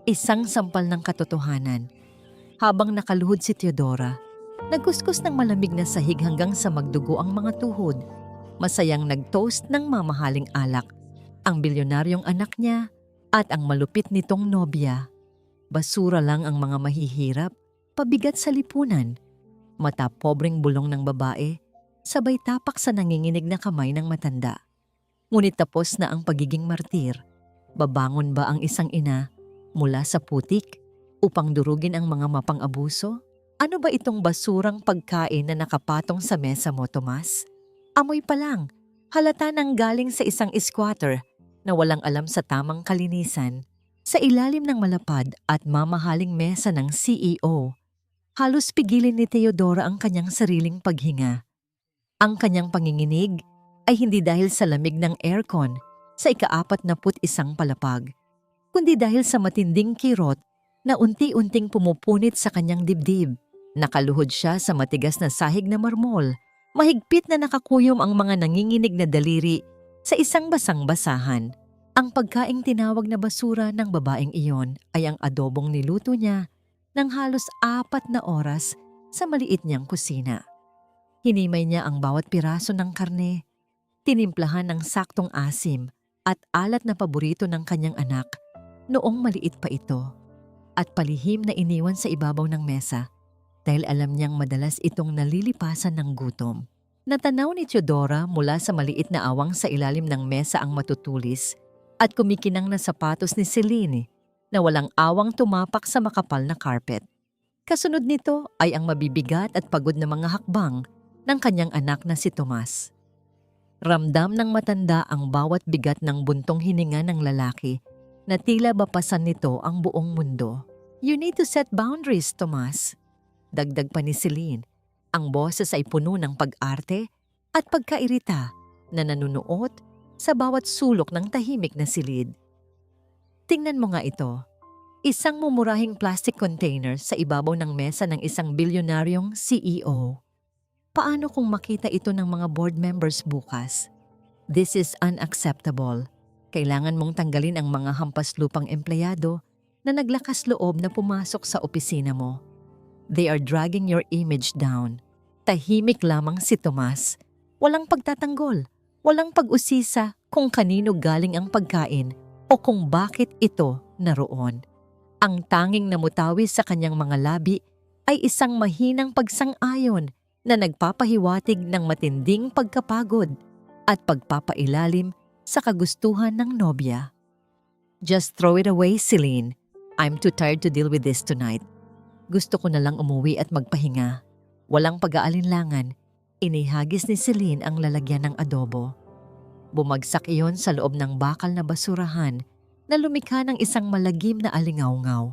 Isang sampal ng katotohanan. Habang nakaluhod si Teodora, nagkuskus ng malamig na sahig hanggang sa magdugo ang mga tuhod. Masayang nag-toast ng mamahaling alak, ang bilyonaryong anak niya at ang malupit nitong nobya. Basura lang ang mga mahihirap, pabigat sa lipunan. Mata pobreng bulong ng babae, sabay tapak sa nanginginig na kamay ng matanda. Ngunit tapos na ang pagiging martir. Babangon ba ang isang ina mula sa putik upang durugin ang mga mapang-abuso? Ano ba itong basurang pagkain na nakapatong sa mesa mo, Tomas? Amoy pa lang, halata nang galing sa isang squatter na walang alam sa tamang kalinisan. Sa ilalim ng malapad at mamahaling mesa ng CEO, halos pigilin ni Teodora ang kanyang sariling paghinga. Ang kanyang panginginig ay hindi dahil sa lamig ng aircon sa ika-41 palapag, kundi dahil sa matinding kirot na unti-unting pumupunit sa kanyang dibdib. Nakaluhod siya sa matigas na sahig na marmol, mahigpit na nakakuyom ang mga nanginginig na daliri sa isang basang-basahan. Ang pagkaing tinawag na basura ng babaeng iyon ay ang adobong niluto niya ng halos 4 na oras sa maliit niyang kusina. Hinimay niya ang bawat piraso ng karne, tinimplahan ng saktong asim at alat na paborito ng kanyang anak noong maliit pa ito, at palihim na iniwan sa ibabaw ng mesa dahil alam niyang madalas itong nalilipasan ng gutom. Natanaw ni Teodora mula sa maliit na awang sa ilalim ng mesa ang matutulis at kumikinang na sapatos ni Celine na walang awang tumapak sa makapal na carpet. Kasunod nito ay ang mabibigat at pagod na mga hakbang ng kanyang anak na si Tomas. Ramdam ng matanda ang bawat bigat ng buntong hininga ng lalaki na tila bapasan nito ang buong mundo. "You need to set boundaries, Tomas." Dagdag pa ni Celine, ang boses ay puno ng pag-arte at pagkairita na nanunuot sa bawat sulok ng tahimik na silid. Tingnan mo nga ito, isang mumurahing plastic container sa ibabaw ng mesa ng isang bilyonaryong CEO. Paano kung makita ito ng mga board members bukas? This is unacceptable. Kailangan mong tanggalin ang mga hampas lupang empleyado na naglakas loob na pumasok sa opisina mo. They are dragging your image down. Tahimik lamang si Tomas. Walang pagtatanggol, walang pag-usisa kung kanino galing ang pagkain o kung bakit ito naroon. Ang tanging namutawi sa kanyang mga labi ay isang mahinang pagsang-ayon na nagpapahiwatig ng matinding pagkapagod at pagpapailalim sa kagustuhan ng nobya. "Just throw it away, Celine. I'm too tired to deal with this tonight. Gusto ko na lang umuwi at magpahinga." Walang pag-aalinlangan, inihagis ni Celine ang lalagyan ng adobo. Bumagsak iyon sa loob ng bakal na basurahan na lumikha ng isang malagim na alingawngaw.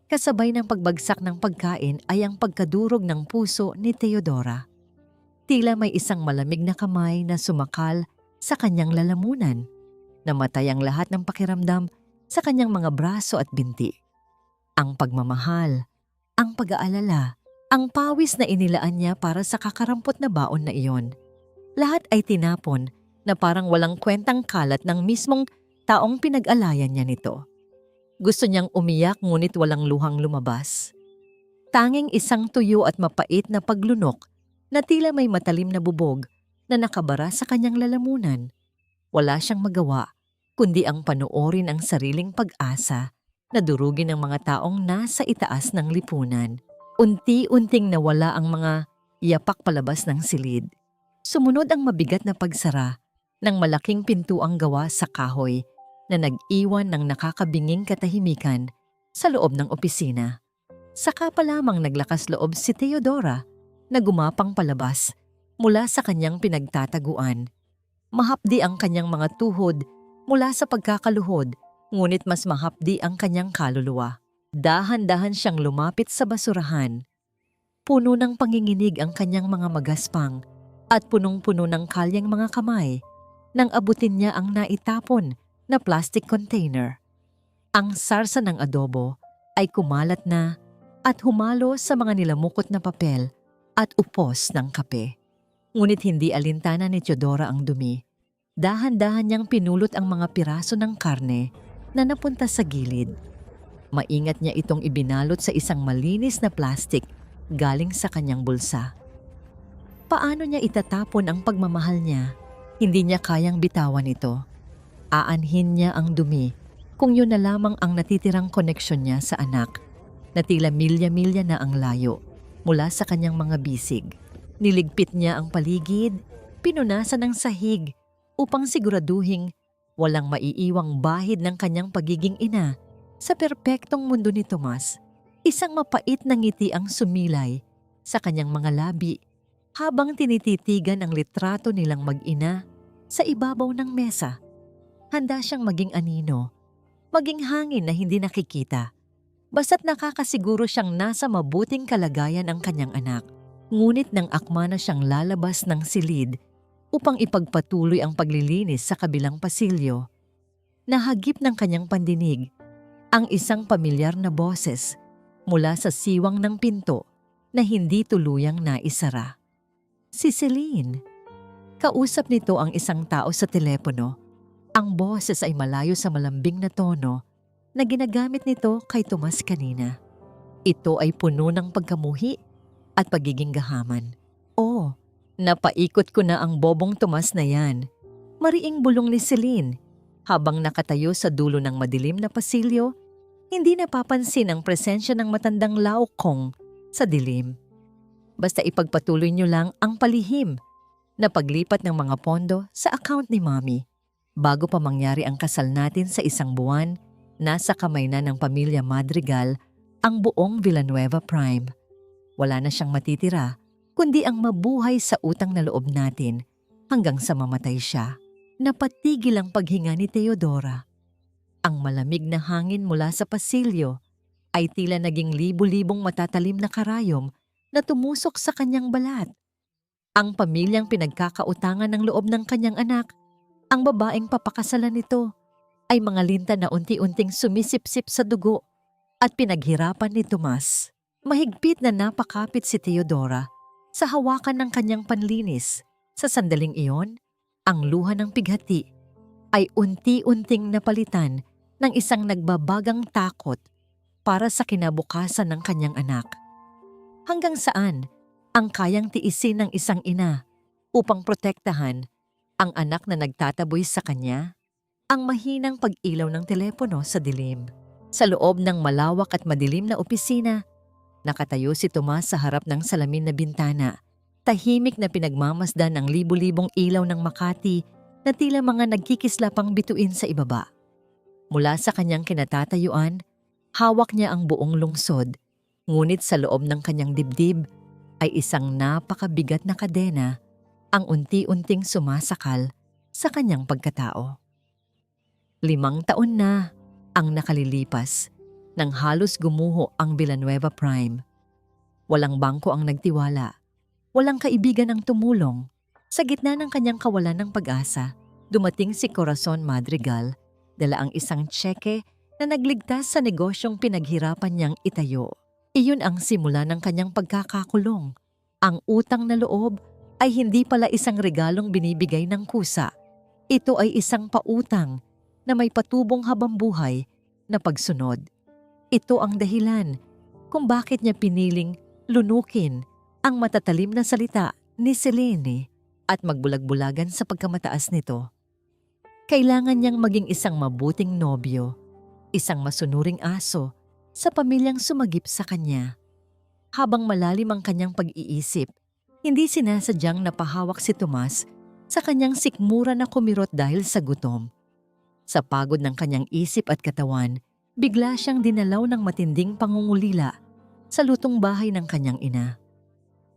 Kasabay ng pagbagsak ng pagkain ay ang pagkadurog ng puso ni Teodora. Tila may isang malamig na kamay na sumakal sa kanyang lalamunan. Namatay ang lahat ng pakiramdam sa kanyang mga braso at binti. Ang pagmamahal, ang pag-aalala, ang pawis na inilaan niya para sa kakarampot na baon na iyon. Lahat ay tinapon na parang walang kwentang kalat ng mismong taong pinag-alayan niya nito. Gusto niyang umiyak ngunit walang luhang lumabas. Tanging isang tuyo at mapait na paglunok na tila may matalim na bubog na nakabara sa kanyang lalamunan. Wala siyang magawa kundi ang panoorin ang sariling pag-asa na durugin ng mga taong nasa itaas ng lipunan. Unti-unting nawala ang mga yapak palabas ng silid. Sumunod ang mabigat na pagsara ng malaking pintuang gawa sa kahoy na nag-iwan ng nakakabinging katahimikan sa loob ng opisina. Saka pa lamang naglakas loob si Teodora na gumapang palabas mula sa kanyang pinagtataguan. Mahapdi ang kanyang mga tuhod mula sa pagkakaluhod, ngunit mas mahapdi ang kanyang kaluluwa. Dahan-dahan siyang lumapit sa basurahan. Puno ng panginginig ang kanyang mga magaspang at punong-puno ng kalyang mga kamay nang abutin niya ang naitapon na plastic container. Ang sarsa ng adobo ay kumalat na at humalo sa mga nilamukot na papel at upos ng kape. Ngunit hindi alintana ni Teodora ang dumi. Dahan-dahan niyang pinulot ang mga piraso ng karne na napunta sa gilid. Maingat niya itong ibinalot sa isang malinis na plastik galing sa kanyang bulsa. Paano niya itatapon ang pagmamahal niya? Hindi niya kayang bitawan ito. Aanhin niya ang dumi kung yun na lamang ang natitirang koneksyon niya sa anak na tila milya-milya na ang layo mula sa kanyang mga bisig. Niligpit niya ang paligid, pinunasan ng sahig upang siguraduhing walang maiiwang bahid ng kanyang pagiging ina. Sa perpektong mundo ni Tomas, isang mapait na ngiti ang sumilay sa kanyang mga labi habang tinititigan ang litrato nilang mag-ina sa ibabaw ng mesa. Handa siyang maging anino, maging hangin na hindi nakikita, basta't nakakasiguro siyang nasa mabuting kalagayan ang kanyang anak. Ngunit nang akma na siyang lalabas ng silid upang ipagpatuloy ang paglilinis sa kabilang pasilyo, nahagip ng kanyang pandinig ang isang pamilyar na boses mula sa siwang ng pinto na hindi tuluyang naisara. Si Celine. Kausap nito ang isang tao sa telepono. Ang boses ay malayo sa malambing na tono na ginagamit nito kay Tomas kanina. Ito ay puno ng pagkamuhi at pagiging gahaman. Oh, napaikot ko na ang bobong Tomas na yan. Mariing bulong ni Celine. Habang nakatayo sa dulo ng madilim na pasilyo, hindi napapansin ang presensya ng matandang laokong sa dilim. Basta ipagpatuloy niyo lang ang palihim na paglipat ng mga pondo sa account ni Mommy. Bago pa mangyari ang kasal natin sa isang buwan, nasa kamay na ng pamilya Madrigal ang buong Villanueva Prime. Wala na siyang matitira, kundi ang mabuhay sa utang na loob natin hanggang sa mamatay siya. Napatigil ang paghinga ni Teodora. Ang malamig na hangin mula sa pasilyo ay tila naging libu-libong matatalim na karayom na tumusok sa kanyang balat. Ang pamilyang pinagkakautangan ng loob ng kanyang anak, ang babaeng papakasalan nito, ay mga linta na unti-unting sumisipsip sa dugo at pinaghirapan ni Tomas. Mahigpit na napakapit si Teodora sa hawakan ng kanyang panlinis. Sa sandaling iyon, ang luha ng pighati ay unti-unting napalitan ng isang nagbabagang takot para sa kinabukasan ng kanyang anak. Hanggang saan ang kayang tiisin ng isang ina upang protektahan ang anak na nagtataboy sa kanya? Ang mahinang pag-ilaw ng telepono sa dilim. Sa loob ng malawak at madilim na opisina, nakatayo si Tomas sa harap ng salamin na bintana. Tahimik na pinagmamasdan ang libu-libong ilaw ng Makati na tila mga nagkikislapang bituin sa ibaba. Mula sa kanyang kinatatayuan, hawak niya ang buong lungsod. Ngunit sa loob ng kanyang dibdib ay isang napakabigat na kadena ang unti-unting sumasakal sa kanyang pagkatao. 5 taon na ang nakalilipas nang halos gumuho ang Villanueva Prime. Walang bangko ang nagtiwala. Walang kaibigan ang tumulong. Sa gitna ng kanyang kawalan ng pag-asa, dumating si Corazon Madrigal, dala ang isang tseke na nagligtas sa negosyong pinaghirapan niyang itayo. Iyon ang simula ng kanyang pagkakakulong. Ang utang na loob ay hindi pala isang regalong binibigay ng kusa. Ito ay isang pautang na may patubong habambuhay na pagsunod. Ito ang dahilan kung bakit niya piniling lunukin ang matatalim na salita ni Selene at magbulag-bulagan sa pagkamataas nito. Kailangan niyang maging isang mabuting nobyo, isang masunuring aso sa pamilyang sumagip sa kanya. Habang malalim ang kanyang pag-iisip, hindi sinasadyang napahawak si Tomas sa kanyang sikmura na kumirot dahil sa gutom. Sa pagod ng kanyang isip at katawan, bigla siyang dinalaw ng matinding pangungulila sa lutong bahay ng kanyang ina.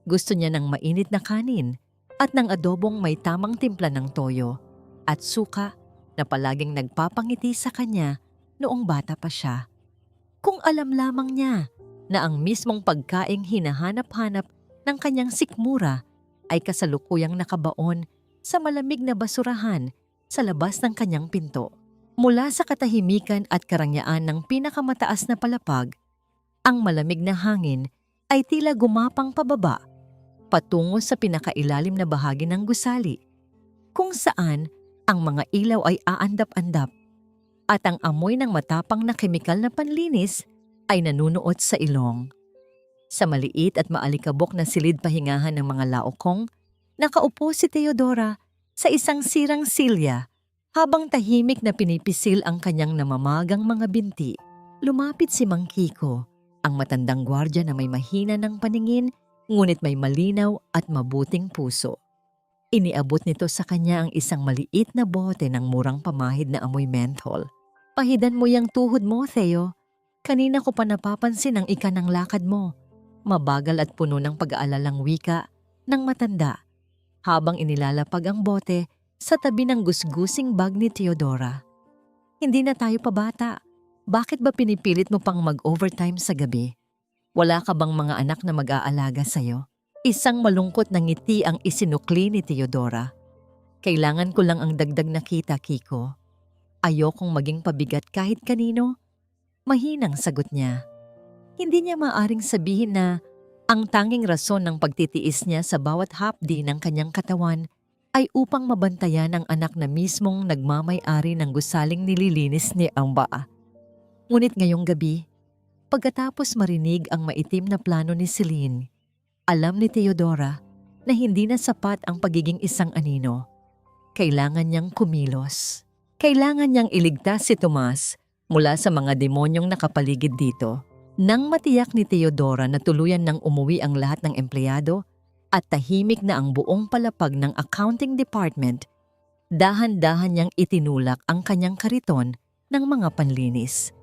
Gusto niya ng mainit na kanin at ng adobong may tamang timpla ng toyo at suka na palaging nagpapangiti sa kanya noong bata pa siya. Kung alam lamang niya na ang mismong pagkaing hinahanap-hanap ng kanyang sikmura ay kasalukuyang nakabaon sa malamig na basurahan sa labas ng kanyang pinto. Mula sa katahimikan at karangyaan ng pinakamataas na palapag, ang malamig na hangin ay tila gumapang pababa patungo sa pinakailalim na bahagi ng gusali, kung saan ang mga ilaw ay aandap-andap. at ang amoy ng matapang na kemikal na panlinis ay nanunuot sa ilong. Sa maliit at maalikabok na silid pahingahan ng mga laokong, nakaupo si Teodora sa isang sirang silya habang tahimik na pinipisil ang kanyang namamagang mga binti. Lumapit si Mang Kiko, ang matandang gwardya na may mahina ng paningin ngunit may malinaw at mabuting puso. Iniabot nito sa kanya ang isang maliit na bote ng murang pamahid na amoy menthol. "Pahidan mo yang tuhod mo, Theo. Kanina ko pa napapansin ang ikanang lakad mo." Mabagal at puno ng pag-aalalang wika ng matanda habang inilalapag ang bote sa tabi ng gusgusing bag ni Teodora. "Hindi na tayo pabata. Bakit ba pinipilit mo pang mag-overtime sa gabi? Wala ka bang mga anak na mag-aalaga sa'yo?" Isang malungkot na ngiti ang isinukli ni Teodora. "Kailangan ko lang ang dagdag na kita, Kiko. Ayokong maging pabigat kahit kanino." Mahinang sagot niya. Hindi niya maaring sabihin na ang tanging rason ng pagtitiis niya sa bawat hapdi ng kanyang katawan ay upang mabantayan ang anak na mismong nagmamay-ari ng gusaling nililinis ni Amba. Ngunit ngayong gabi, pagkatapos marinig ang maitim na plano ni Celine, alam ni Teodora na hindi na sapat ang pagiging isang anino. Kailangan niyang kumilos. Kailangan niyang iligtas si Tomas mula sa mga demonyong nakapaligid dito. Nang matiyak ni Teodora na tuluyan nang umuwi ang lahat ng empleyado at tahimik na ang buong palapag ng accounting department, dahan-dahan niyang itinulak ang kanyang kariton ng mga panlinis.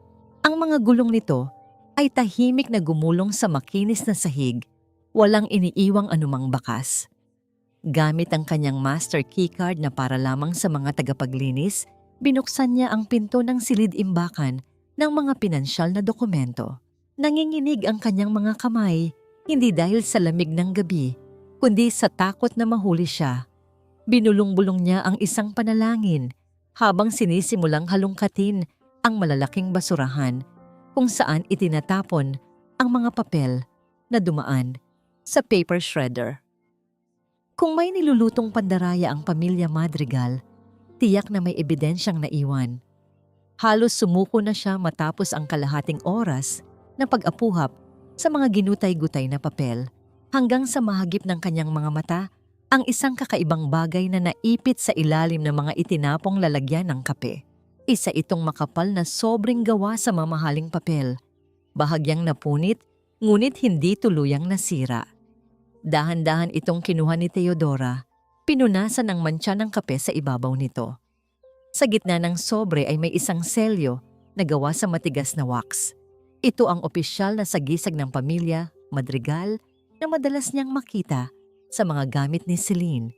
Ang mga gulong nito ay tahimik na gumulong sa makinis na sahig, walang iniiwang anumang bakas. Gamit ang kanyang master keycard na para lamang sa mga tagapaglinis, binuksan niya ang pinto ng silid-imbakan ng mga pinansyal na dokumento. Nanginginig ang kanyang mga kamay, hindi dahil sa lamig ng gabi, kundi sa takot na mahuli siya. Binulong-bulong niya ang isang panalangin habang sinisimulang halungkatin ang malalaking basurahan kung saan itinatapon ang mga papel na dumaan sa paper shredder. Kung may nilulutong pandaraya ang pamilya Madrigal, tiyak na may ebidensyang naiwan. Halos sumuko na siya matapos ang kalahating oras na pag-apuhap sa mga ginutay-gutay na papel hanggang sa mahagip ng kanyang mga mata ang isang kakaibang bagay na naipit sa ilalim ng mga itinapong lalagyan ng kape. Isa itong makapal na sobrang gawa sa mamahaling papel, bahagyang napunit ngunit hindi tuluyang nasira. Dahan-dahan itong kinuha ni Teodora, pinunasan ng mantsa ng kape sa ibabaw nito. Sa gitna ng sobre ay may isang selyo na gawa sa matigas na wax. Ito ang opisyal na sagisag ng pamilya Madrigal na madalas niyang makita sa mga gamit ni Celine.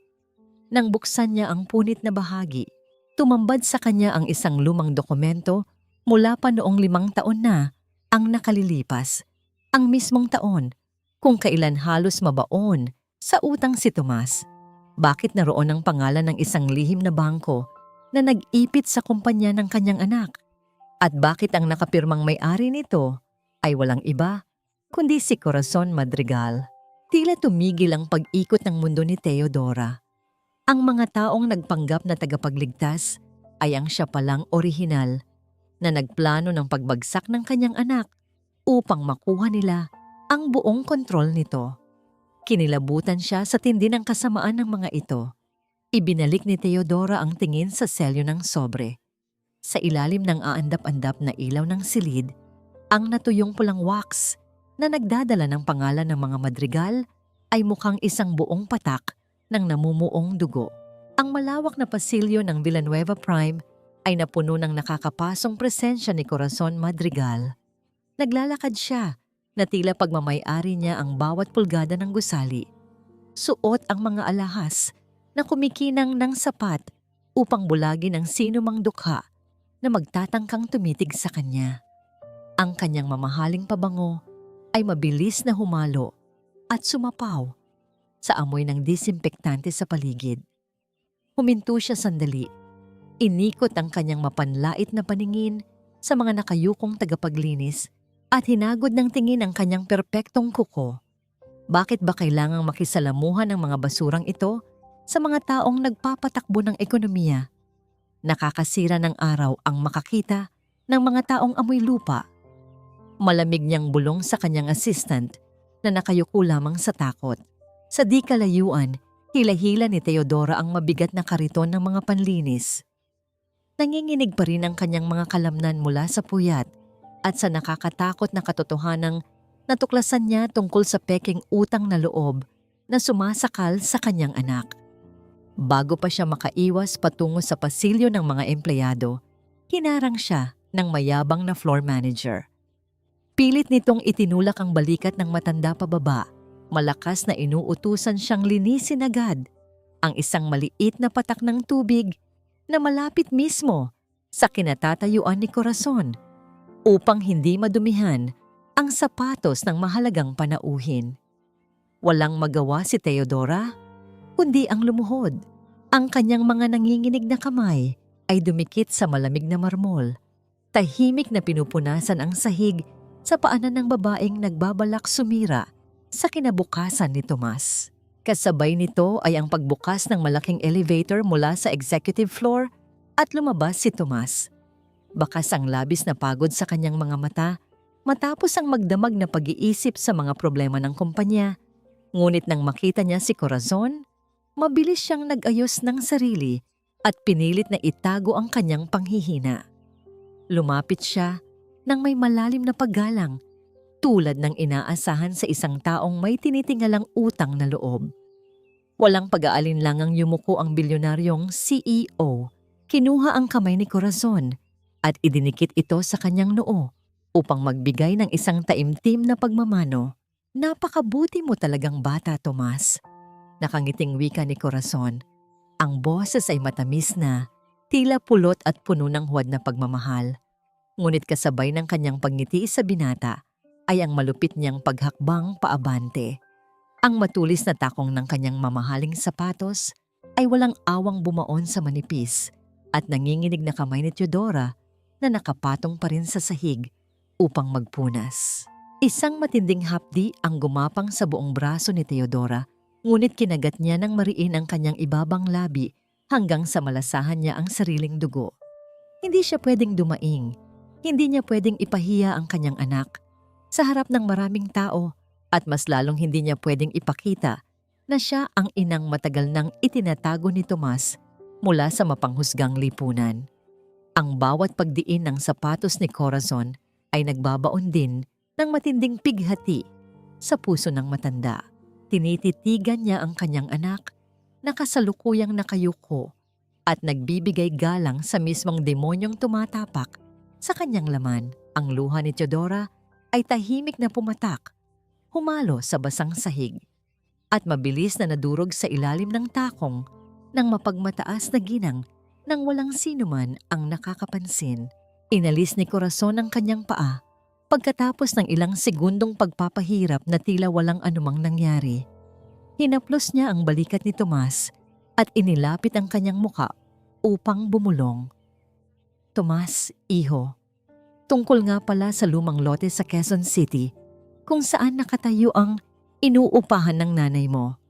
Nang buksan niya ang punit na bahagi, tumambad sa kanya ang isang lumang dokumento mula pa noong 5 taon na ang nakalilipas. Ang mismong taon kung kailan halos mabaon sa utang si Tomas. Bakit naroon ang pangalan ng isang lihim na bangko na nag-ipit sa kumpanya ng kanyang anak? At bakit ang nakapirmang may-ari nito ay walang iba kundi si Corazon Madrigal? Tila tumigil ang pag-ikot ng mundo ni Teodora. Ang mga taong nagpanggap na tagapagligtas ay ang siya palang orihinal na nagplano ng pagbagsak ng kanyang anak upang makuha nila ang buong kontrol nito. Kinilabutan siya sa tindi ng kasamaan ng mga ito. Ibinalik ni Teodora ang tingin sa selyo ng sobre. Sa ilalim ng aandap-andap na ilaw ng silid, ang natuyong pulang wax na nagdadala ng pangalan ng mga Madrigal ay mukhang isang buong patak ng namumuong dugo. Ang malawak na pasilyo ng Villanueva Prime ay napuno ng nakakapasong presensya ni Corazon Madrigal. Naglalakad siya na tila pagmamay-ari niya ang bawat pulgada ng gusali. Suot ang mga alahas na kumikinang ng sapat upang bulagin ang sinumang dukha na magtatangkang tumitig sa kanya. Ang kanyang mamahaling pabango ay mabilis na humalo at sumapaw sa amoy ng disinfektante sa paligid. Huminto siya sandali. Inikot ang kanyang mapanlait na paningin sa mga nakayukong tagapaglinis at hinagod ng tingin ang kanyang perpektong kuko. Bakit ba kailangang makisalamuhan ng mga basurang ito sa mga taong nagpapatakbo ng ekonomiya? Nakakasira ng araw ang makakita ng mga taong amoy lupa. Malamig niyang bulong sa kanyang assistant na nakayuko lamang sa takot. Sa di kalayuan, hila-hila ni Teodora ang mabigat na kariton ng mga panlinis. Nanginginig pa rin ang kanyang mga kalamnan mula sa puyat at sa nakakatakot na katotohanang natuklasan niya tungkol sa peking utang na loob na sumasakal sa kanyang anak. Bago pa siya makaiwas patungo sa pasilyo ng mga empleyado, hinarang siya ng mayabang na floor manager. Pilit nitong itinulak ang balikat ng matanda pababa. Malakas na inuutusan siyang linisin agad ang isang maliit na patak ng tubig na malapit mismo sa kinatatayuan ni Corazon upang hindi madumihan ang sapatos ng mahalagang panauhin. Walang magawa si Teodora, kundi ang lumuhod. Ang kanyang mga nanginginig na kamay ay dumikit sa malamig na marmol. Tahimik na pinupunasan ang sahig sa paanan ng babaeng nagbabalak sumira sa kinabukasan ni Tomas. Kasabay nito ay ang pagbukas ng malaking elevator mula sa executive floor at lumabas si Tomas. Bakas ang labis na pagod sa kanyang mga mata matapos ang magdamag na pag-iisip sa mga problema ng kumpanya. Ngunit nang makita niya si Corazon, mabilis siyang nag-ayos ng sarili at pinilit na itago ang kanyang panghihina. Lumapit siya nang may malalim na paggalang, tulad ng inaasahan sa isang taong may tinitingalang utang na loob. Walang pag-aalinlangang yumuko ang bilyonaryong CEO. Kinuha ang kamay ni Corazon at idinikit ito sa kanyang noo upang magbigay ng isang taimtim na pagmamano. Napakabuti mo talagang bata, Tomas. Nakangiting wika ni Corazon. Ang boses ay matamis na, tila pulot at puno ng huwad na pagmamahal. Ngunit kasabay ng kanyang pagngiti sa binata ay ang malupit niyang paghakbang paabante. Ang matulis na takong ng kanyang mamahaling sapatos ay walang awang bumaon sa manipis at nanginginig na kamay ni Teodora na nakapatong pa rin sa sahig upang magpunas. Isang matinding hapdi ang gumapang sa buong braso ni Teodora, ngunit kinagat niya ng mariin ang kanyang ibabang labi hanggang sa malasahan niya ang sariling dugo. Hindi siya pwedeng dumaing, hindi niya pwedeng ipahiya ang kanyang anak sa harap ng maraming tao at mas lalong hindi niya pwedeng ipakita na siya ang inang matagal nang itinatago ni Tomas mula sa mapanghusgang lipunan. Ang bawat pagdiin ng sapatos ni Corazon ay nagbabaon din ng matinding pighati sa puso ng matanda. Tinititigan niya ang kanyang anak na kasalukuyang nakayuko at nagbibigay galang sa mismong demonyong tumatapak sa kanyang laman. Ang luha ni Teodora ay tahimik na pumatak, humalo sa basang sahig, at mabilis na nadurog sa ilalim ng takong ng mapagmataas na ginang nang walang sinuman ang nakakapansin. Inalis ni Corazon ang kanyang paa pagkatapos ng ilang segundong pagpapahirap na tila walang anumang nangyari. Hinaplos niya ang balikat ni Tomas at inilapit ang kanyang muka upang bumulong. Tomas, iho, tungkol nga pala sa lumang lote sa Quezon City kung saan nakatayo ang inuupahan ng nanay mo.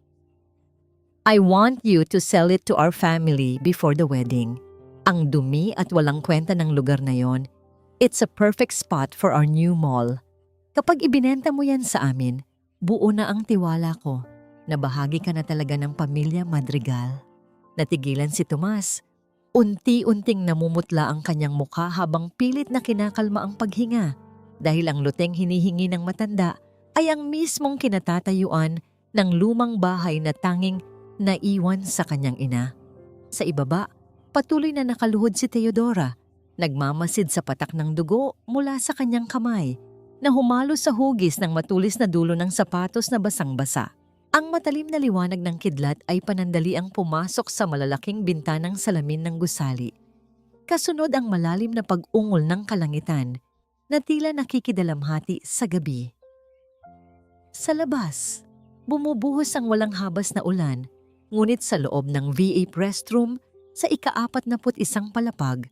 I want you to sell it to our family before the wedding. Ang dumi at walang kwenta ng lugar na yon. It's a perfect spot for our new mall. Kapag ibinenta mo yan sa amin, buo na ang tiwala ko na bahagi ka na talaga ng pamilya Madrigal. Natigilan si Tomas. Unti-unting namumutla ang kanyang mukha habang pilit na kinakalma ang paghinga dahil ang luteng hinihingi ng matanda ay ang mismong kinatatayuan ng lumang bahay na tanging naiwan sa kanyang ina. Sa ibaba, patuloy na nakaluhod si Teodora, nagmamasid sa patak ng dugo mula sa kanyang kamay na humalo sa hugis ng matulis na dulo ng sapatos na basang-basa. Ang matalim na liwanag ng kidlat ay panandaliang pumasok sa malalaking bintanang salamin ng gusali. Kasunod ang malalim na pag-ungol ng kalangitan na tila nakikidalamhati sa gabi. Sa labas, bumubuhos ang walang habas na ulan, ngunit sa loob ng V8 restroom sa ika-41 palapag,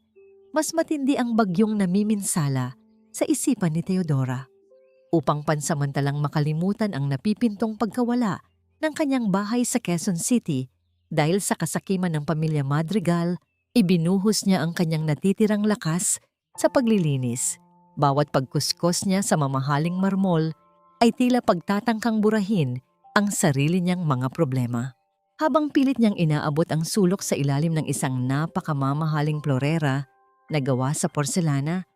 mas matindi ang bagyong namiminsala sa isipan ni Teodora. Upang pansamantalang makalimutan ang napipintong pagkawala ng kanyang bahay sa Quezon City dahil sa kasakiman ng pamilya Madrigal, Ibinuhos niya ang kanyang natitirang lakas sa paglilinis. Bawat pagkuskos niya sa mamahaling marmol ay tila pagtatangkang burahin ang sarili niyang mga problema. Habang pilit niyang inaabot ang sulok sa ilalim ng isang napakamamahaling florera na gawa sa porselana,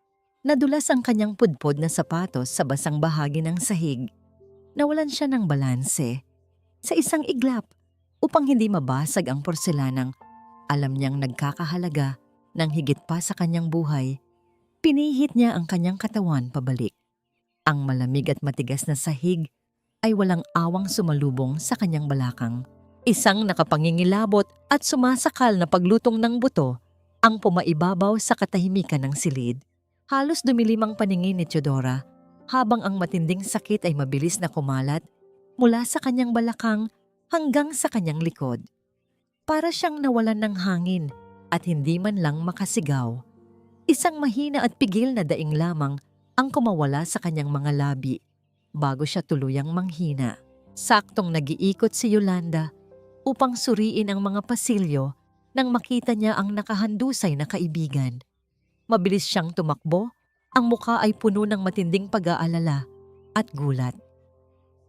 nadulas ang kanyang pudpod na sapatos sa basang bahagi ng sahig. Nawalan siya ng balanse. Sa isang iglap, upang hindi mabasag ang porselanang alam niyang nagkakahalaga ng higit pa sa kanyang buhay, pinihit niya ang kanyang katawan pabalik. Ang malamig at matigas na sahig ay walang awang sumalubong sa kanyang balakang. Isang nakapangingilabot at sumasakal na paglutong ng buto ang pumaibabaw sa katahimikan ng silid. Halos dumilim ang paningin ni Teodora habang ang matinding sakit ay mabilis na kumalat mula sa kanyang balakang hanggang sa kanyang likod. Para siyang nawalan ng hangin at hindi man lang makasigaw. Isang mahina at pigil na daing lamang ang kumawala sa kanyang mga labi bago siya tuluyang manghina. Saktong nag-iikot si Yolanda upang suriin ang mga pasilyo nang makita niya ang nakahandusay na kaibigan. Mabilis siyang tumakbo, ang muka ay puno ng matinding pag-aalala at gulat.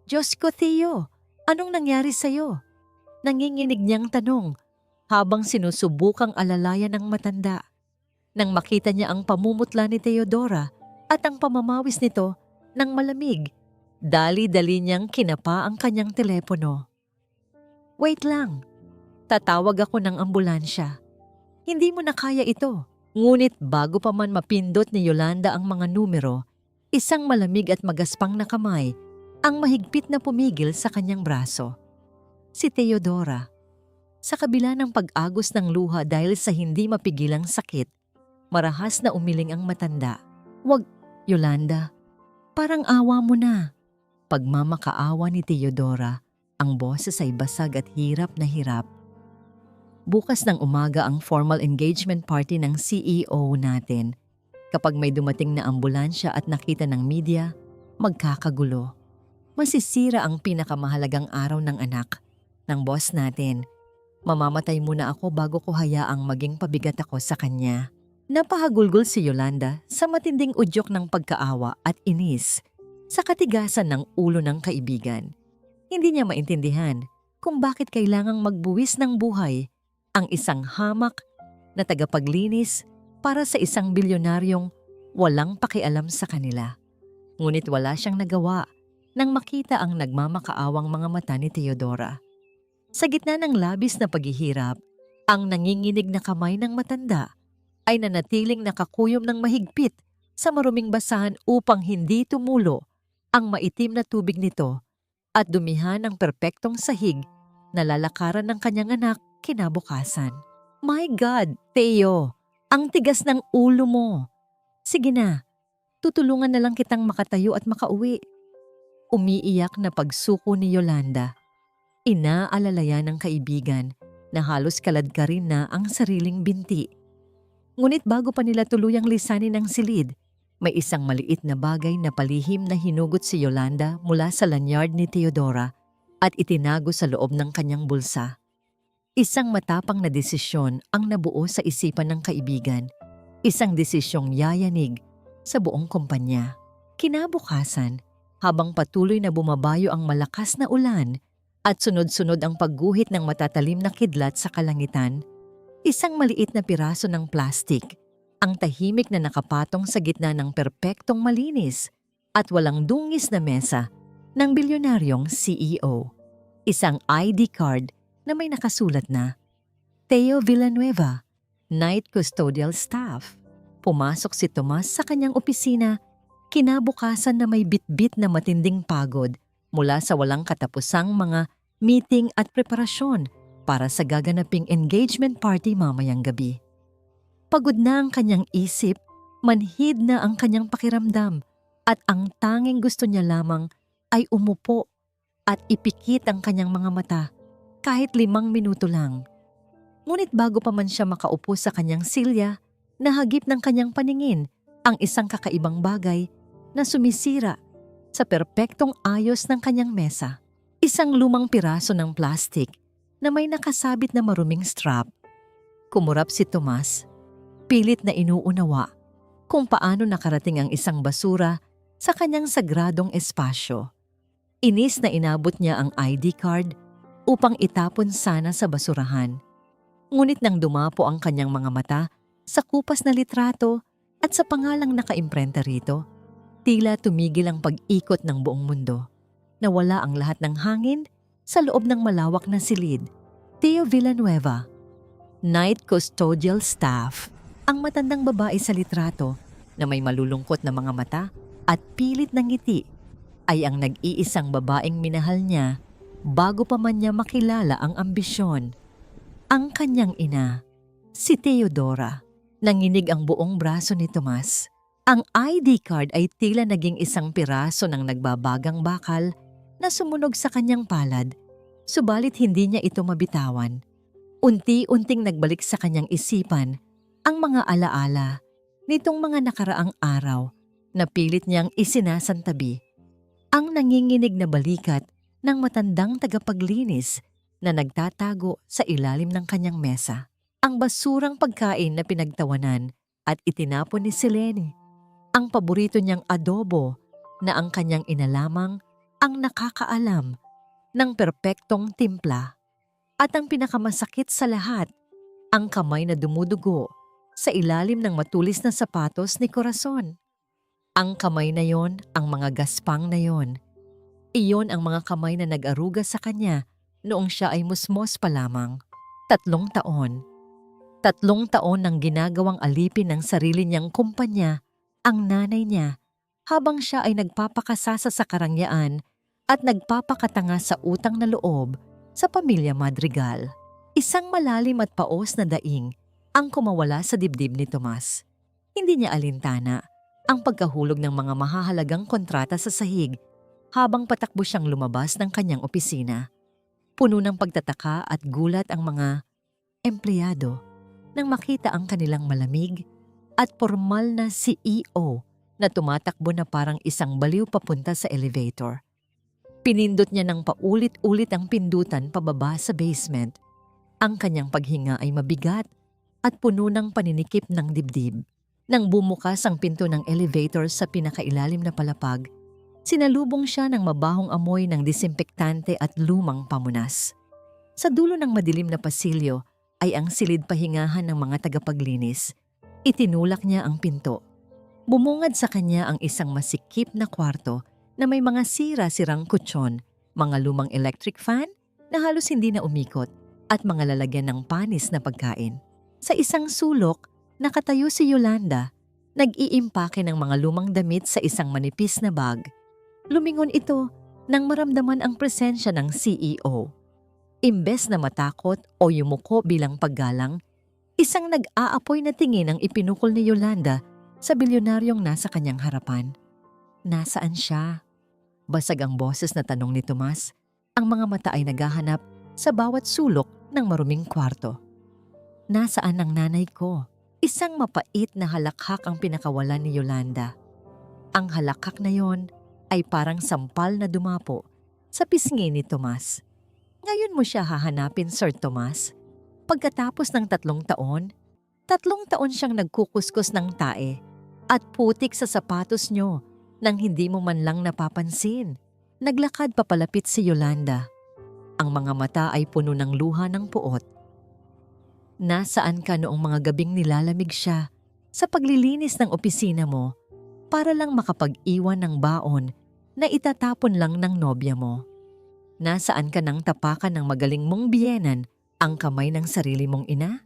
"Diyos ko, Theo, anong nangyari sa'yo?" Nanginginig niyang tanong habang sinusubukang alalayan ng matanda. Nang makita niya ang pamumutla ni Teodora at ang pamamawis nito ng malamig, dali-dali niyang kinapa ang kanyang telepono. "Wait lang, tatawag ako ng ambulansya. Hindi mo na kaya ito." Ngunit bago pa man mapindot ni Yolanda ang mga numero, isang malamig at magaspang na kamay ang mahigpit na pumigil sa kanyang braso. Si Teodora. Sa kabila ng pag-agos ng luha dahil sa hindi mapigilang sakit, marahas na umiling ang matanda. "Wag, Yolanda. Parang awa mo na." Pagmamakaawa ni Teodora, ang boses ay basag at hirap na hirap. Bukas ng umaga ang formal engagement party ng CEO natin. Kapag may dumating na ambulansya at nakita ng media, magkakagulo. Masisira ang pinakamahalagang araw ng anak ng boss natin. Mamamatay muna ako bago ko hayaang maging pabigat ako sa kanya. Napahagulgol si Yolanda sa matinding udyok ng pagkaawa at inis sa katigasan ng ulo ng kaibigan. Hindi niya maintindihan kung bakit kailangang magbuwis ng buhay ang isang hamak na tagapaglinis para sa isang bilyonaryong walang pakialam sa kanila. Ngunit wala siyang nagawa nang makita ang nagmamakaawang mga mata ni Teodora. Sa gitna ng labis na paghihirap, ang nanginginig na kamay ng matanda ay nanatiling nakakuyom ng mahigpit sa maruming basahan upang hindi tumulo ang maitim na tubig nito at dumihan ang perpektong sahig na lalakaran ng kanyang anak kinabukasan. "My God, Theo! Ang tigas ng ulo mo! Sige na, tutulungan na lang kitang makatayo at makauwi." Umiiyak na pagsuko ni Yolanda. Inaalalayan ng kaibigan na halos kaladkarin na ang sariling binti. Ngunit bago pa nila tuluyang lisanin ang silid, may isang maliit na bagay na palihim na hinugot si Yolanda mula sa lanyard ni Teodora at itinago sa loob ng kanyang bulsa. Isang matapang na desisyon ang nabuo sa isipan ng kaibigan. Isang desisyong yayanig sa buong kumpanya. Kinabukasan, habang patuloy na bumabayo ang malakas na ulan at sunod-sunod ang pagguhit ng matatalim na kidlat sa kalangitan, isang maliit na piraso ng plastik ang tahimik na nakapatong sa gitna ng perpektong malinis at walang dungis na mesa ng bilyonaryong CEO. Isang ID card na may nakasulat na Theo Villanueva, Night Custodial Staff. Pumasok si Tomas sa kanyang opisina, kinabukasan na may bitbit na matinding pagod mula sa walang katapusang mga meeting at preparasyon para sa gaganaping engagement party mamayang gabi. Pagod na ang kanyang isip, manhid na ang kanyang pakiramdam at ang tanging gusto niya lamang ay umupo at ipikit ang kanyang mga mata kahit 5 minuto lang. Ngunit bago pa man siya makaupo sa kanyang silya, nahagip ng kanyang paningin ang isang kakaibang bagay na sumisira sa perpektong ayos ng kanyang mesa. Isang lumang piraso ng plastik na may nakasabit na maruming strap. Kumurap si Tomas, pilit na inuunawa kung paano nakarating ang isang basura sa kanyang sagradong espasyo. Inis na inabot niya ang ID card upang itapon sana sa basurahan. Ngunit nang dumapo ang kanyang mga mata sa kupas na litrato at sa pangalang nakaimprenta rito, tila tumigil ang pag-ikot ng buong mundo. Nawala ang lahat ng hangin sa loob ng malawak na silid. Theo Villanueva, night custodial staff, ang matandang babae sa litrato na may malulungkot na mga mata at pilit na ngiti, ay ang nag-iisang babaeng minahal niya bago pa man niya makilala ang ambisyon. Ang kanyang ina, si Teodora. Nanginig ang buong braso ni Tomas. Ang ID card ay tila naging isang piraso ng nagbabagang bakal na sumunog sa kanyang palad, subalit hindi niya ito mabitawan. Unti-unting nagbalik sa kanyang isipan ang mga alaala nitong mga nakaraang araw na pilit niyang isinasantabi. Ang nanginginig na balikat ng matandang tagapaglinis na nagtatago sa ilalim ng kanyang mesa. Ang basurang pagkain na pinagtawanan at itinapon ni Selene. Ang paborito niyang adobo na ang kanyang inalamang ang nakakaalam ng perpektong timpla. At ang pinakamasakit sa lahat, ang kamay na dumudugo sa ilalim ng matulis na sapatos ni Corazon. Ang kamay na yon, ang mga gaspang na yon. Iyon ang mga kamay na nag-aruga sa kanya noong siya ay musmos pa lamang. 3 taon. 3 taon nang ginagawang alipin ng sarili niyang kumpanya ang nanay niya habang siya ay nagpapakasasa sa karangyaan at nagpapakatanga sa utang na loob sa pamilya Madrigal. Isang malalim at paos na daing ang kumawala sa dibdib ni Tomas. Hindi niya alintana ang pagkahulog ng mga mahahalagang kontrata sa sahig habang patakbo siyang lumabas ng kanyang opisina. Puno ng pagtataka at gulat ang mga empleyado nang makita ang kanilang malamig at formal na CEO na tumatakbo na parang isang baliw papunta sa elevator. Pinindot niya ng paulit-ulit ang pindutan pababa sa basement. Ang kanyang paghinga ay mabigat at puno ng paninikip ng dibdib. Nang bumukas ang pinto ng elevator sa pinakailalim na palapag, sinalubong siya ng mabahong amoy ng disinfektante at lumang pamunas. Sa dulo ng madilim na pasilyo ay ang silid pahingahan ng mga tagapaglinis. Itinulak niya ang pinto. Bumungad sa kanya ang isang masikip na kwarto na may mga sira-sirang kutsyon, mga lumang electric fan na halos hindi na umikot at mga lalagyan ng panis na pagkain. Sa isang sulok, nakatayo si Yolanda, nag-iimpake ng mga lumang damit sa isang manipis na bag. Lumingon ito nang maramdaman ang presensya ng CEO. Imbes na matakot o yumuko bilang paggalang, isang nag-aapoy na tingin ang ipinukol ni Yolanda sa bilyonaryong nasa kanyang harapan. Nasaan siya? Basag ang boses na tanong ni Tomas. Ang mga mata ay naghahanap sa bawat sulok ng maruming kwarto. Nasaan ang nanay ko? Isang mapait na halakhak ang pinakawalan ni Yolanda. Ang halakhak na yon ay parang sampal na dumapo sa pisngi ni Tomas. Ngayon mo siya hahanapin, Sir Tomas? Pagkatapos ng 3 taon, 3 taon siyang nagkukuskus ng tae at putik sa sapatos niyo nang hindi mo man lang napapansin. Naglakad papalapit si Yolanda. Ang mga mata ay puno ng luha ng puot. Nasaan ka noong mga gabing nilalamig siya sa paglilinis ng opisina mo para lang makapag-iwan ng baon na itatapon lang ng nobya mo? Nasaan ka nang tapakan ng magaling mong biyenan ang kamay ng sarili mong ina?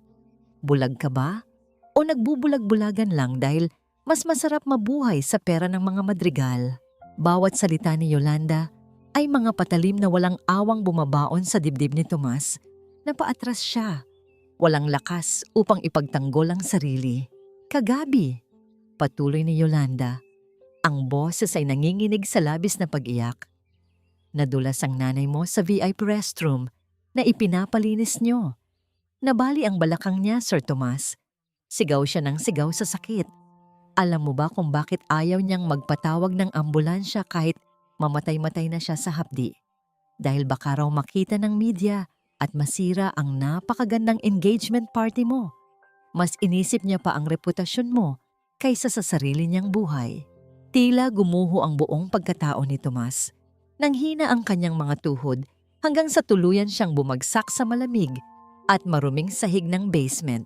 Bulag ka ba? O nagbubulag-bulagan lang dahil mas masarap mabuhay sa pera ng mga Madrigal? Bawat salita ni Yolanda ay mga patalim na walang awang bumabaon sa dibdib ni Tomas na paatras siya. Walang lakas upang ipagtanggol ang sarili. Kagabi, patuloy ni Yolanda. Ang boses ay nanginginig sa labis na pag-iyak. Nadulas ang nanay mo sa VIP restroom na ipinapalinis nyo. Nabali ang balakang niya, Sir Tomas. Sigaw siya ng sigaw sa sakit. Alam mo ba kung bakit ayaw niyang magpatawag ng ambulansya kahit mamatay-matay na siya sa hapdi? Dahil baka raw makita ng media at masira ang napakagandang engagement party mo Mas inisip niya pa ang reputasyon mo kaysa sa sarili niyang buhay. Tila gumuho ang buong pagkatao ni Tomas. Nanghina ang kanyang mga tuhod hanggang sa tuluyan siyang bumagsak sa malamig at maruming sahig ng basement.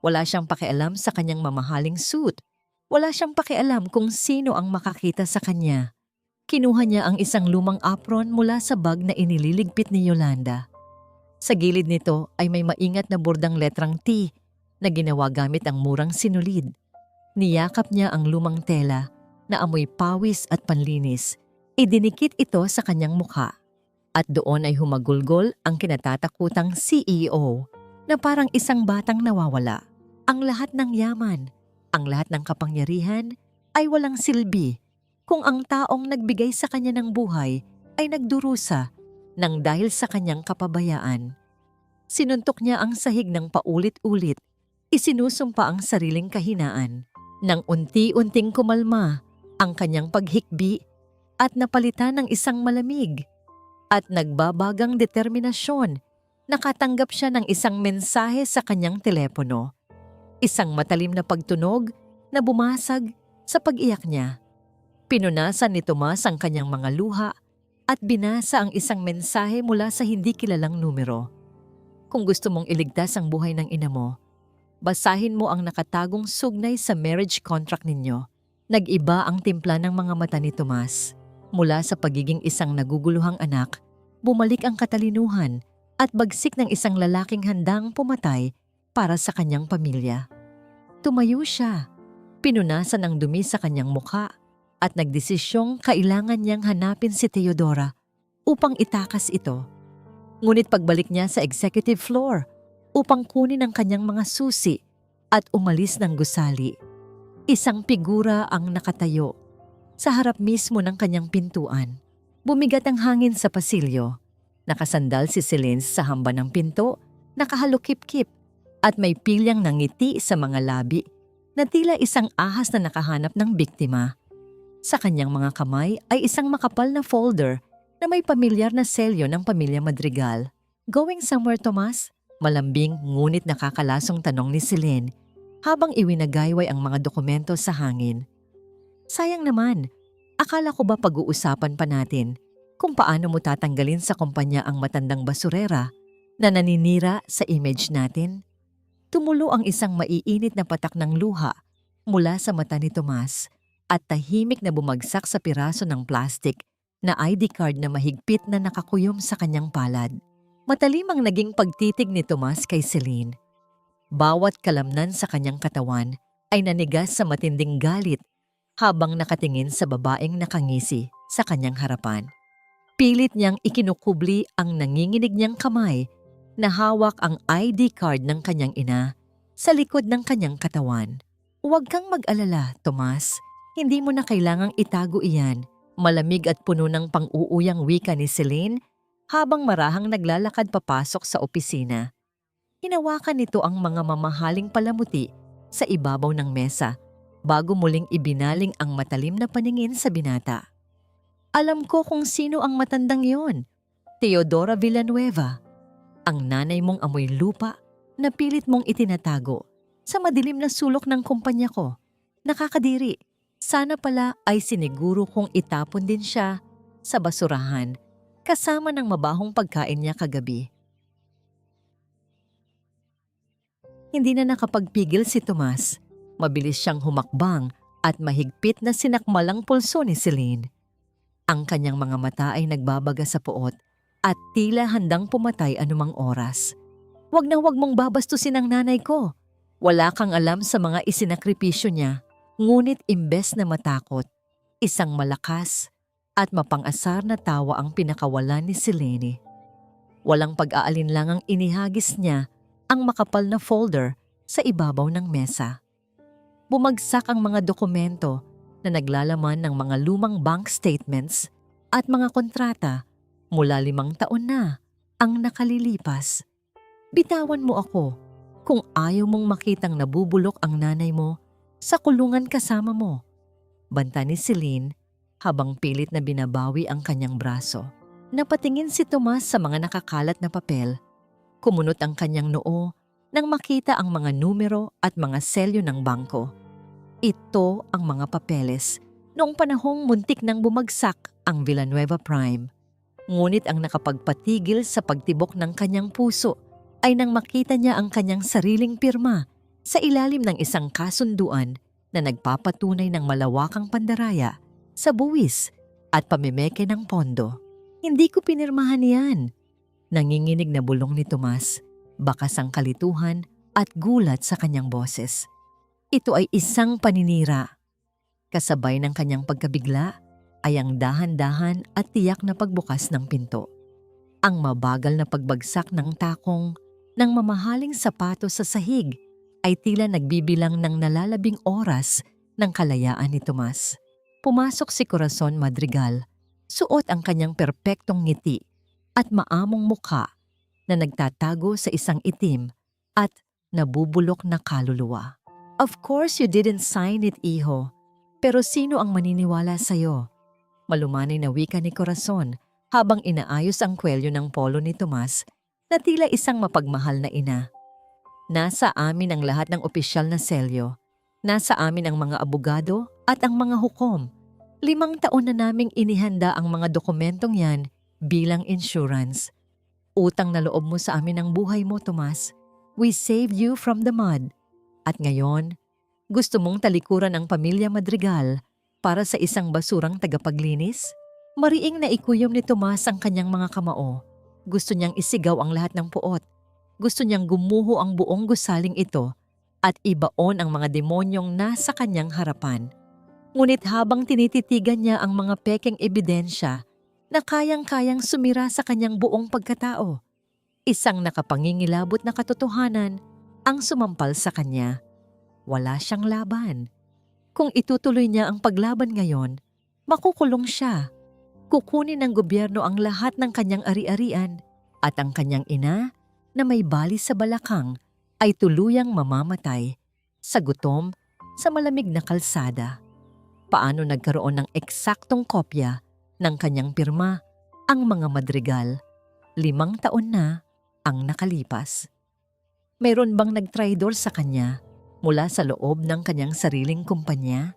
Wala siyang pakialam sa kanyang mamahaling suit. Wala siyang pakialam kung sino ang makakita sa kanya. Kinuha niya ang isang lumang apron mula sa bag na inililigpit ni Yolanda. Sa gilid nito ay may maingat na bordang letrang T na ginawa gamit ang murang sinulid. Niyakap niya ang lumang tela na amoy pawis at panlinis. Idinikit ito sa kanyang mukha. At doon ay humagulgol ang kinatatakutang CEO na parang isang batang nawawala. Ang lahat ng yaman, ang lahat ng kapangyarihan ay walang silbi kung ang taong nagbigay sa kanya ng buhay ay nagdurusa nang dahil sa kanyang kapabayaan. Sinuntok niya ang sahig ng paulit-ulit, isinusumpa ang sariling kahinaan. Nang unti-unting kumalma ang kanyang paghikbi at napalitan ng isang malamig at nagbabagang determinasyon, nakatanggap siya ng isang mensahe sa kanyang telepono. Isang matalim na pagtunog na bumasag sa pag-iyak niya. Pinunasan ni Tomas ang kanyang mga luha at binasa ang isang mensahe mula sa hindi kilalang numero. Kung gusto mong iligtas ang buhay ng ina mo, basahin mo ang nakatagong sugnay sa marriage contract ninyo. Nag-iba ang timpla ng mga mata ni Tomas. Mula sa pagiging isang naguguluhang anak, bumalik ang katalinuhan at bagsik ng isang lalaking handang pumatay para sa kanyang pamilya. Tumayo siya, pinunasan ang dumi sa kanyang mukha at nagdesisyong kailangan niyang hanapin si Teodora upang itakas ito. Ngunit pagbalik niya sa executive floor upang kunin ang kanyang mga susi at umalis ng gusali, isang figura ang nakatayo sa harap mismo ng kanyang pintuan. Bumigat ang hangin sa pasilyo. Nakasandal si Celine sa hamba ng pinto, nakahalukip-kip at may pilyang nangiti sa mga labi na tila isang ahas na nakahanap ng biktima. Sa kanyang mga kamay ay isang makapal na folder na may pamilyar na selyo ng pamilya Madrigal. "Going somewhere, Tomas?" Malambing ngunit nakakalasong tanong ni Celine habang iwinagayway ang mga dokumento sa hangin. "Sayang naman, akala ko ba pag-uusapan pa natin kung paano mo tatanggalin sa kumpanya ang matandang basurera na naninira sa image natin?" Tumulo ang isang maiinit na patak ng luha mula sa mata ni Tomas at tahimik na bumagsak sa piraso ng plastic na ID card na mahigpit na nakakuyom sa kanyang palad. Matalim ang naging pagtitig ni Tomas kay Celine. Bawat kalamnan sa kanyang katawan ay nanigas sa matinding galit habang nakatingin sa babaeng nakangisi sa kanyang harapan. Pilit niyang ikinukubli ang nanginginig niyang kamay na hawak ang ID card ng kanyang ina sa likod ng kanyang katawan. "Huwag kang mag-alala, Tomas. Hindi mo na kailangang itago iyan." Malamig at puno ng pang-uuyang wika ni Celine habang marahang naglalakad papasok sa opisina. Hinawakan nito ang mga mamahaling palamuti sa ibabaw ng mesa bago muling ibinaling ang matalim na paningin sa binata. "Alam ko kung sino ang matandang yon. Teodora Villanueva. Ang nanay mong amoy lupa na pilit mong itinatago sa madilim na sulok ng kumpanya ko. Nakakadiri. Sana pala ay siniguro kong itapon din siya sa basurahan kasama ng mabahong pagkain niya kagabi." Hindi na nakapagpigil si Tomas. Mabilis siyang humakbang at mahigpit na sinakmalang pulso ni Celine. Ang kanyang mga mata ay nagbabaga sa puot at tila handang pumatay anumang oras. "Huwag na huwag mong babastusin ang nanay ko. Wala kang alam sa mga isinakripisyo niya." Ngunit imbes na matakot, isang malakas at mapang-asar na tawa ang pinakawalan ni Celine. Walang pag-aalinlangang inihagis niya ang makapal na folder sa ibabaw ng mesa. Bumagsak ang mga dokumento na naglalaman ng mga lumang bank statements at mga kontrata mula 5 taon na ang nakalilipas. "Bitawan mo ako kung ayaw mong makitang nabubulok ang nanay mo sa kulungan kasama mo," banta ni Celine habang pilit na binabawi ang kanyang braso. Napatingin si Tomas sa mga nakakalat na papel. Kumunot ang kanyang noo nang makita ang mga numero at mga selyo ng bangko. Ito ang mga papeles noong panahong muntik nang bumagsak ang Villanueva Prime. Ngunit ang nakapagpatigil sa pagtibok ng kanyang puso ay nang makita niya ang kanyang sariling pirma sa ilalim ng isang kasunduan na nagpapatunay ng malawakang pandaraya sa buwis at pamimeke ng pondo. Hindi ko pinirmahan yan. Nanginginig na bulong ni Tomas, bakas ang kalituhan at gulat sa kanyang boses. Ito ay isang paninira. Kasabay ng kanyang pagkabigla ay ang dahan-dahan at tiyak na pagbukas ng pinto. Ang mabagal na pagbagsak ng takong ng mamahaling sapatos sa sahig ay tila nagbibilang ng nalalabing oras ng kalayaan ni Tomas. Pumasok si Corazon Madrigal, suot ang kanyang perpektong ngiti at maamong mukha na nagtatago sa isang itim at nabubulok na kaluluwa. Of course you didn't sign it, iho. Pero sino ang maniniwala sa'yo? Malumanay na wika ni Corazon habang inaayos ang kwelyo ng polo ni Tomas na tila isang mapagmahal na ina. Nasa amin ang lahat ng opisyal na selyo. Nasa amin ang mga abogado at ang mga hukom. 5 taon na naming inihanda ang mga dokumentong yan bilang insurance. Utang na loob mo sa amin ang buhay mo, Tomas. We saved you from the mud. At ngayon, gusto mong talikuran ang pamilya Madrigal para sa isang basurang tagapaglinis? Mariing naikuyom ni Tomas ang kanyang mga kamao. Gusto niyang isigaw ang lahat ng puot. Gusto niyang gumuho ang buong gusaling ito at ibaon ang mga demonyong nasa kanyang harapan. Ngunit habang tinititigan niya ang mga pekeng ebidensya na kayang-kayang sumira sa kanyang buong pagkatao, isang nakapangingilabot na katotohanan ang sumampal sa kanya. Wala siyang laban. Kung itutuloy niya ang paglaban ngayon, makukulong siya. Kukunin ng gobyerno ang lahat ng kanyang ari-arian at ang kanyang ina na may bali sa balakang ay tuluyang mamamatay sa gutom sa malamig na kalsada. Paano nagkaroon ng eksaktong kopya ng kanyang pirma ang mga Madrigal? 5 taon na ang nakalipas. Mayroon bang nagtraidor sa kanya mula sa loob ng kanyang sariling kumpanya?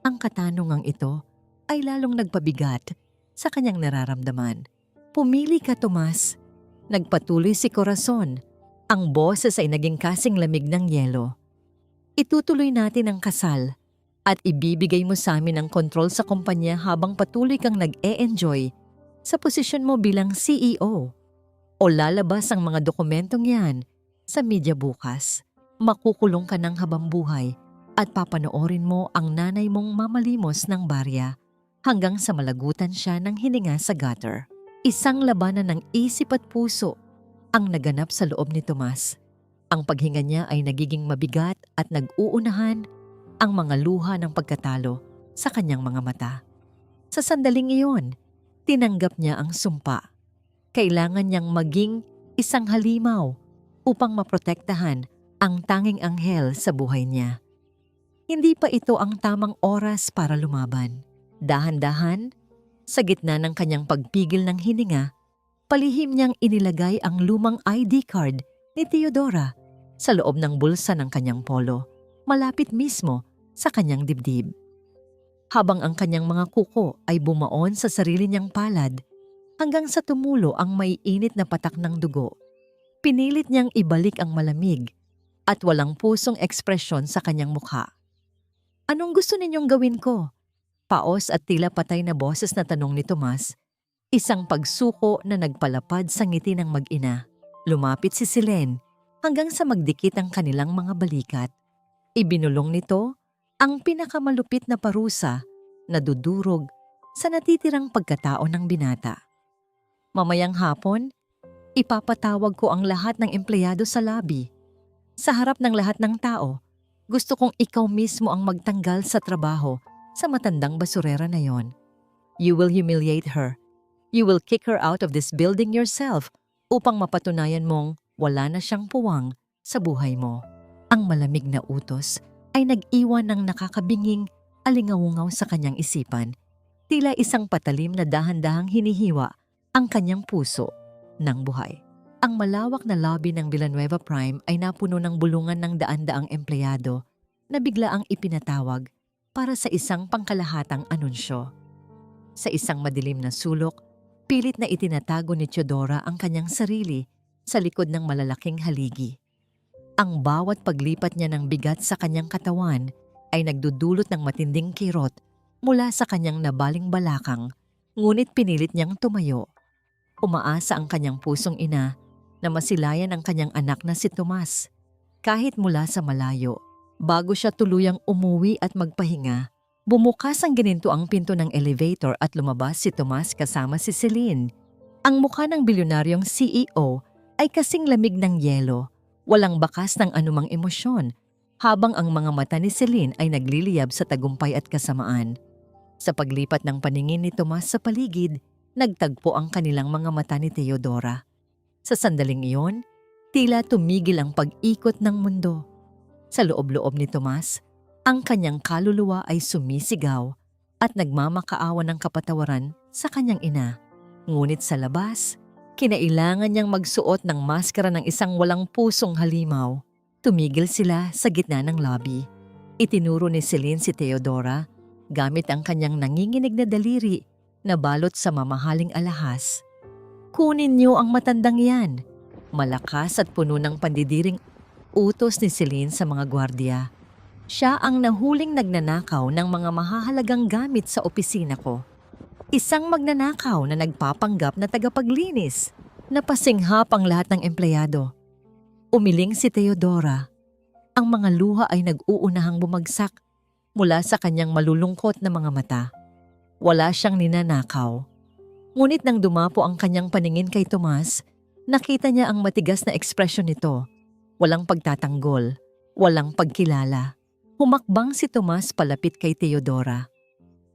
Ang katanungang ito ay lalong nagpabigat sa kanyang nararamdaman. Pumili ka, Tomas. Nagpatuloy si Corazon. Ang boses ay naging kasing lamig ng yelo. Itutuloy natin ang kasal at ibibigay mo sa amin ang kontrol sa kumpanya habang patuloy kang nag-e-enjoy sa posisyon mo bilang CEO. O lalabas ang mga dokumentong yan sa media bukas. Makukulong ka ng habambuhay at papanoorin mo ang nanay mong mamalimos ng barya hanggang sa malagutan siya ng hininga sa gutter. Isang labanan ng isip at puso ang naganap sa loob ni Tomas. Ang paghinga niya ay nagiging mabigat at nag-uunahan ang mga luha ng pagkatalo sa kanyang mga mata. Sa sandaling iyon, tinanggap niya ang sumpa. Kailangan niyang maging isang halimaw upang maprotektahan ang tanging anghel sa buhay niya. Hindi pa ito ang tamang oras para lumaban. Dahan-dahan, sa gitna ng kanyang pagpigil ng hininga, palihim niyang inilagay ang lumang ID card ni Teodora sa loob ng bulsa ng kanyang polo, malapit mismo sa kanyang dibdib. Habang ang kanyang mga kuko ay bumaon sa sarili niyang palad, hanggang sa tumulo ang may init na patak ng dugo, pinilit niyang ibalik ang malamig at walang pusong ekspresyon sa kanyang mukha. Anong gusto ninyong gawin ko? Paos at tila patay na boses na tanong ni Tomas, isang pagsuko na nagpalapad sa ngiti ng mag-ina. Lumapit si Silen hanggang sa magdikit ang kanilang mga balikat. Ibinulong nito ang pinakamalupit na parusa na dudurog sa natitirang pagkatao ng binata. Mamayang hapon, ipapatawag ko ang lahat ng empleyado sa lobby. Sa harap ng lahat ng tao, gusto kong ikaw mismo ang magtanggal sa trabaho sa matandang basurera na yon. You will humiliate her. You will kick her out of this building yourself upang mapatunayan mong wala na siyang puwang sa buhay mo. Ang malamig na utos ay nag-iwan ng nakakabinging alingaungaw sa kanyang isipan. Tila isang patalim na dahan-dahang hinihiwa ang kanyang puso ng buhay. Ang malawak na lobby ng Villanueva Prime ay napuno ng bulungan ng daan-daang empleyado na biglaang ipinatawag para sa isang pangkalahatang anunsyo. Sa isang madilim na sulok, pilit na itinatago ni Teodora ang kanyang sarili sa likod ng malalaking haligi. Ang bawat paglipat niya ng bigat sa kanyang katawan ay nagdudulot ng matinding kirot mula sa kanyang nabaling balakang, ngunit pinilit niyang tumayo. Umaasa ang kanyang pusong ina na masilayan ang kanyang anak na si Tomas. Kahit mula sa malayo, bago siya tuluyang umuwi at magpahinga, bumukas ang ginintuang pinto ng elevator at lumabas si Tomas kasama si Celine. Ang mukha ng bilyonaryong CEO ay kasing lamig ng yelo, walang bakas ng anumang emosyon, habang ang mga mata ni Celine ay nagliliyab sa tagumpay at kasamaan. Sa paglipat ng paningin ni Tomas sa paligid, nagtagpo ang kanilang mga mata ni Teodora. Sa sandaling iyon, tila tumigil ang pag-ikot ng mundo. Sa loob-loob ni Tomas, ang kanyang kaluluwa ay sumisigaw at nagmamakaawa ng kapatawaran sa kanyang ina. Ngunit sa labas, kinailangan niyang magsuot ng maskara ng isang walang pusong halimaw. Tumigil sila sa gitna ng lobby. Itinuro ni Celine si Teodora gamit ang kanyang nanginginig na daliri na balot sa mamahaling alahas. Kunin niyo ang matandang yan. Malakas at puno ng pandidiring utos ni Celine sa mga gwardiya. Siya ang nahuling nagnanakaw ng mga mahahalagang gamit sa opisina ko. Isang magnanakaw na nagpapanggap na tagapaglinis. Napasinghap ang lahat ng empleyado. Umiling si Teodora. Ang mga luha ay nag-uunahang bumagsak mula sa kanyang malulungkot na mga mata. Wala siyang ninanakaw. Ngunit nang dumapo ang kanyang paningin kay Tomas, nakita niya ang matigas na ekspresyon nito. Walang pagtatanggol, walang pagkilala. Humakbang si Tomas palapit kay Teodora.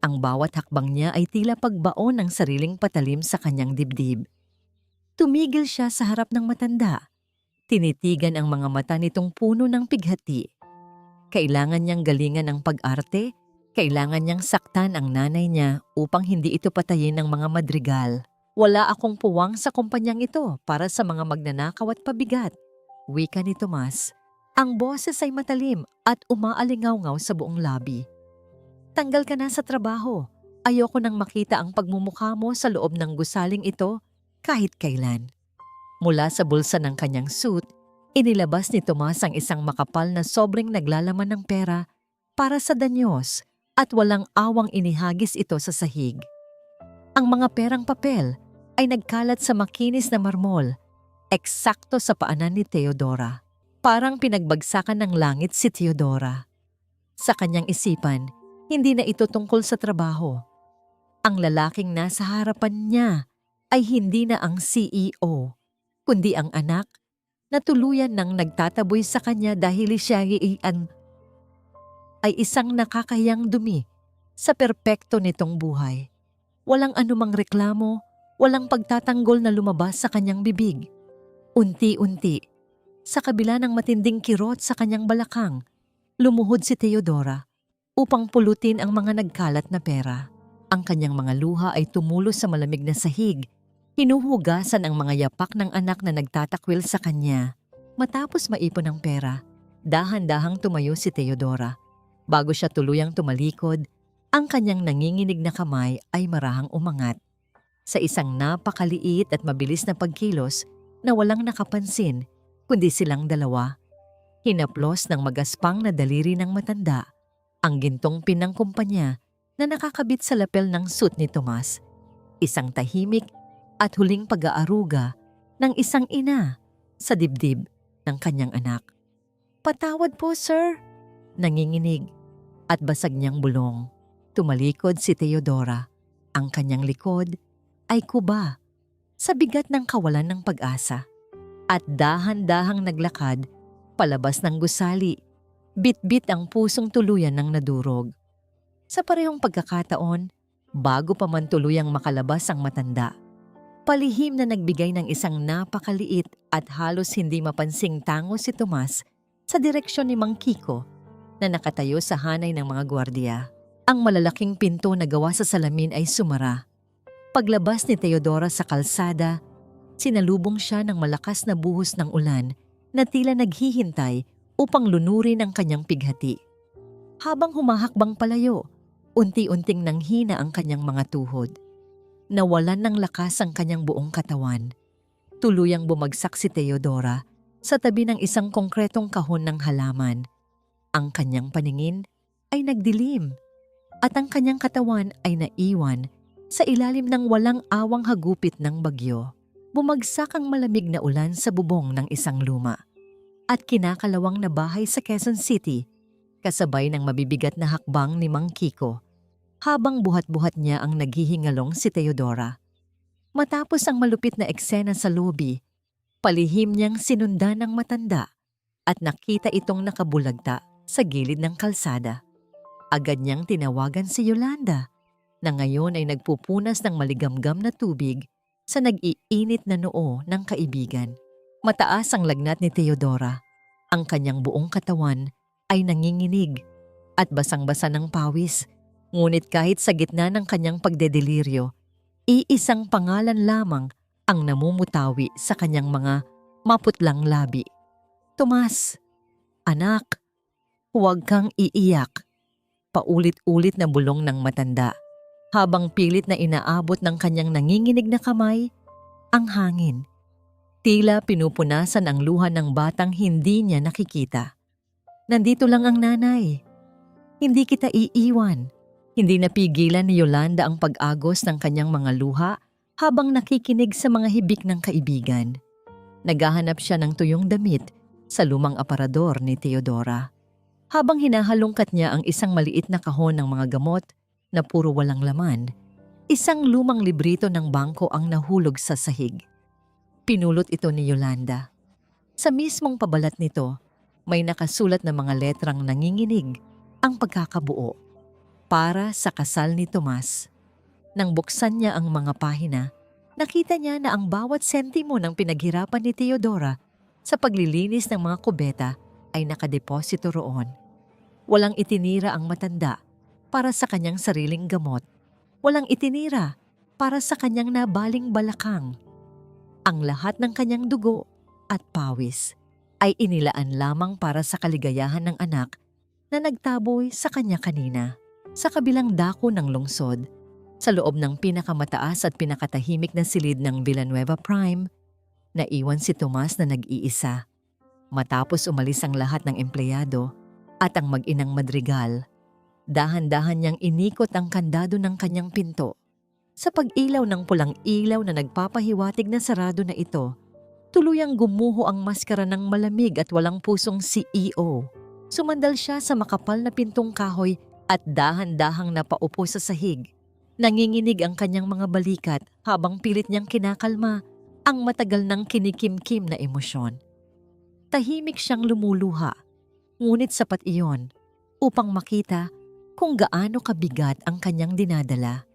Ang bawat hakbang niya ay tila pagbaon ng sariling patalim sa kanyang dibdib. Tumigil siya sa harap ng matanda. Tinitigan ang mga mata nitong puno ng pighati. Kailangan niyang galingan ang pag-arte. Kailangan niyang saktan ang nanay niya upang hindi ito patayin ng mga madrigal. Wala akong puwang sa kumpanyang ito para sa mga magnanakaw at pabigat. Wika ni Tomas. Ang boses ay matalim at umaalingaw-ngaw sa buong lobby. Tanggal ka na sa trabaho. Ayoko nang makita ang pagmumukha mo sa loob ng gusaling ito kahit kailan. Mula sa bulsa ng kanyang suit, inilabas ni Tomas ang isang makapal na sobrang naglalaman ng pera para sa danyos at walang awang inihagis ito sa sahig. Ang mga perang papel ay nagkalat sa makinis na marmol, eksakto sa paanan ni Teodora. Parang pinagbagsakan ng langit si Teodora. Sa kanyang isipan, hindi na ito tungkol sa trabaho. Ang lalaking nasa harapan niya ay hindi na ang CEO, kundi ang anak na tuluyan nang nagtataboy sa kanya dahil siya ay isang nakakahiyang dumi sa perpekto nitong buhay. Walang anumang reklamo, walang pagtatanggol na lumabas sa kanyang bibig. Unti-unti, sa kabila ng matinding kirot sa kanyang balakang, lumuhod si Teodora upang pulutin ang mga nagkalat na pera. Ang kanyang mga luha ay tumulo sa malamig na sahig. Hinuhugasan ang mga yapak ng anak na nagtatakwil sa kanya. Matapos maipon ang pera, dahan-dahang tumayo si Teodora. Bago siya tuluyang tumalikod, ang kanyang nanginginig na kamay ay marahang umangat. Sa isang napakaliit at mabilis na pagkilos na walang nakapansin, kundi silang dalawa. Hinaplos ng magaspang na daliri ng matanda ang gintong pin ng kumpanya na nakakabit sa lapel ng suit ni Tomas. Isang tahimik at huling pag-aaruga ng isang ina sa dibdib ng kanyang anak. "Patawad po, sir," nanginginig at basag niyang bulong. Tumalikod si Teodora. Ang kanyang likod ay kuba sa bigat ng kawalan ng pag-asa. At dahan-dahang naglakad palabas ng gusali. Bit-bit ang pusong tuluyan ng nadurog. Sa parehong pagkakataon, bago pa man tuluyang makalabas ang matanda, palihim na nagbigay ng isang napakaliit at halos hindi mapansing tango si Tomas sa direksyon ni Mang Kiko na nakatayo sa hanay ng mga gwardiya. Ang malalaking pinto na gawa sa salamin ay sumara. Paglabas ni Teodora sa kalsada, Sinalubong siya ng malakas na buhos ng ulan na tila naghihintay upang lunurin ang kanyang pighati. Habang humahakbang palayo, unti-unting nanghina ang kanyang mga tuhod. Nawalan ng lakas ang kanyang buong katawan. Tuluyang bumagsak si Teodora sa tabi ng isang konkretong kahon ng halaman. Ang kanyang paningin ay nagdilim at ang kanyang katawan ay naiwan sa ilalim ng walang awang hagupit ng bagyo. Bumagsak ang malamig na ulan sa bubong ng isang luma at kinakalawang na bahay sa Quezon City, kasabay ng mabibigat na hakbang ni Mang Kiko habang buhat-buhat niya ang naghihingalong si Teodora. Matapos ang malupit na eksena sa lobby, palihim niyang sinundan ng matanda at nakita itong nakabulagta sa gilid ng kalsada. Agad niyang tinawagan si Yolanda na ngayon ay nagpupunas ng maligamgam na tubig sa nag-iinit na noo ng kaibigan. Mataas ang lagnat ni Teodora. Ang kanyang buong katawan ay nanginginig at basang-basa ng pawis. Ngunit kahit sa gitna ng kanyang pagdedeliryo, iisang pangalan lamang ang namumutawi sa kanyang mga maputlang labi. "Tomas, anak, huwag kang iiyak." Paulit-ulit na bulong ng matanda. Habang pilit na inaabot ng kanyang nanginginig na kamay ang hangin. Tila pinupunasan ang luha ng batang hindi niya nakikita. "Nandito lang ang nanay. Hindi kita iiwan." Hindi napigilan ni Yolanda ang pag-agos ng kanyang mga luha habang nakikinig sa mga hibik ng kaibigan. Naghahanap siya ng tuyong damit sa lumang aparador ni Teodora. Habang hinahalungkat niya ang isang maliit na kahon ng mga gamot na puro walang laman, isang lumang librito ng bangko ang nahulog sa sahig. Pinulot ito ni Yolanda. Sa mismong pabalat nito, may nakasulat na mga letrang nanginginig ang pagkakabuo. Para sa kasal ni Tomas. Nang buksan niya ang mga pahina, nakita niya na ang bawat sentimo ng pinaghirapan ni Teodora sa paglilinis ng mga kubeta ay nakadeposito roon. Walang itinira ang matanda para sa kanyang sariling gamot. Walang itinira para sa kanyang nabaling balakang. Ang lahat ng kanyang dugo at pawis ay inilaan lamang para sa kaligayahan ng anak na nagtaboy sa kanya kanina. Sa kabilang dako ng lungsod, sa loob ng pinakamataas at pinakatahimik na silid ng Villanueva Prime, naiwan si Tomas na nag-iisa. Matapos umalis ang lahat ng empleyado at ang mag-inang Madrigal, dahan-dahan niyang inikot ang kandado ng kanyang pinto. Sa pag-ilaw ng pulang ilaw na nagpapahiwatig na sarado na ito, tuluyang gumuho ang maskara ng malamig at walang pusong CEO. Sumandal siya sa makapal na pintong kahoy at dahan-dahang napaupo sa sahig. Nanginginig ang kanyang mga balikat habang pilit niyang kinakalma ang matagal ng kinikimkim na emosyon. Tahimik siyang lumuluha, ngunit sapat iyon upang makita kung gaano kabigat ang kanyang dinadala.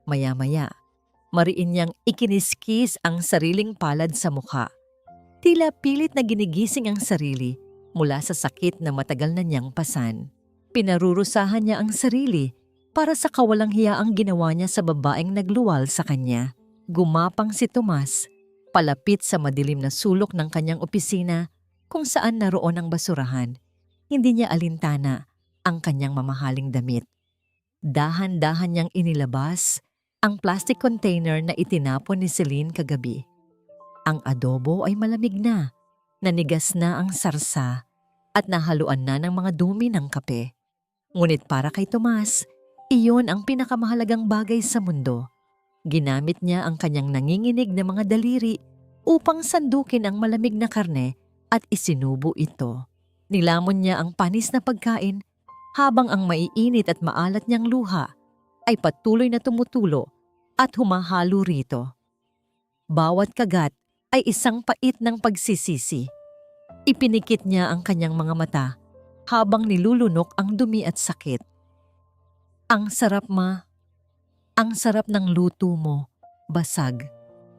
Maya-maya, mariin niyang ikiniskis ang sariling palad sa mukha. Tila pilit na ginigising ang sarili mula sa sakit na matagal na niyang pasan. Pinarurusahan niya ang sarili para sa kawalang hiyaang ginawa niya sa babaeng nagluwal sa kanya. Gumapang si Tomas, palapit sa madilim na sulok ng kanyang opisina kung saan naroon ang basurahan. Hindi niya alintana ang kanyang mamahaling damit. Dahan-dahan niyang inilabas ang plastic container na itinapon ni Celine kagabi. Ang adobo ay malamig na, nanigas na ang sarsa at nahaluan na ng mga dumi ng kape. Ngunit para kay Tomas, iyon ang pinakamahalagang bagay sa mundo. Ginamit niya ang kanyang nanginginig na mga daliri upang sandukin ang malamig na karne at isinubo ito. Nilamon niya ang panis na pagkain habang ang maiinit at maalat niyang luha ay patuloy na tumutulo at humahalo rito. Bawat kagat ay isang pait ng pagsisisi. Ipinikit niya ang kanyang mga mata habang nilulunok ang dumi at sakit. "Ang sarap, ma. Ang sarap ng luto mo," basag,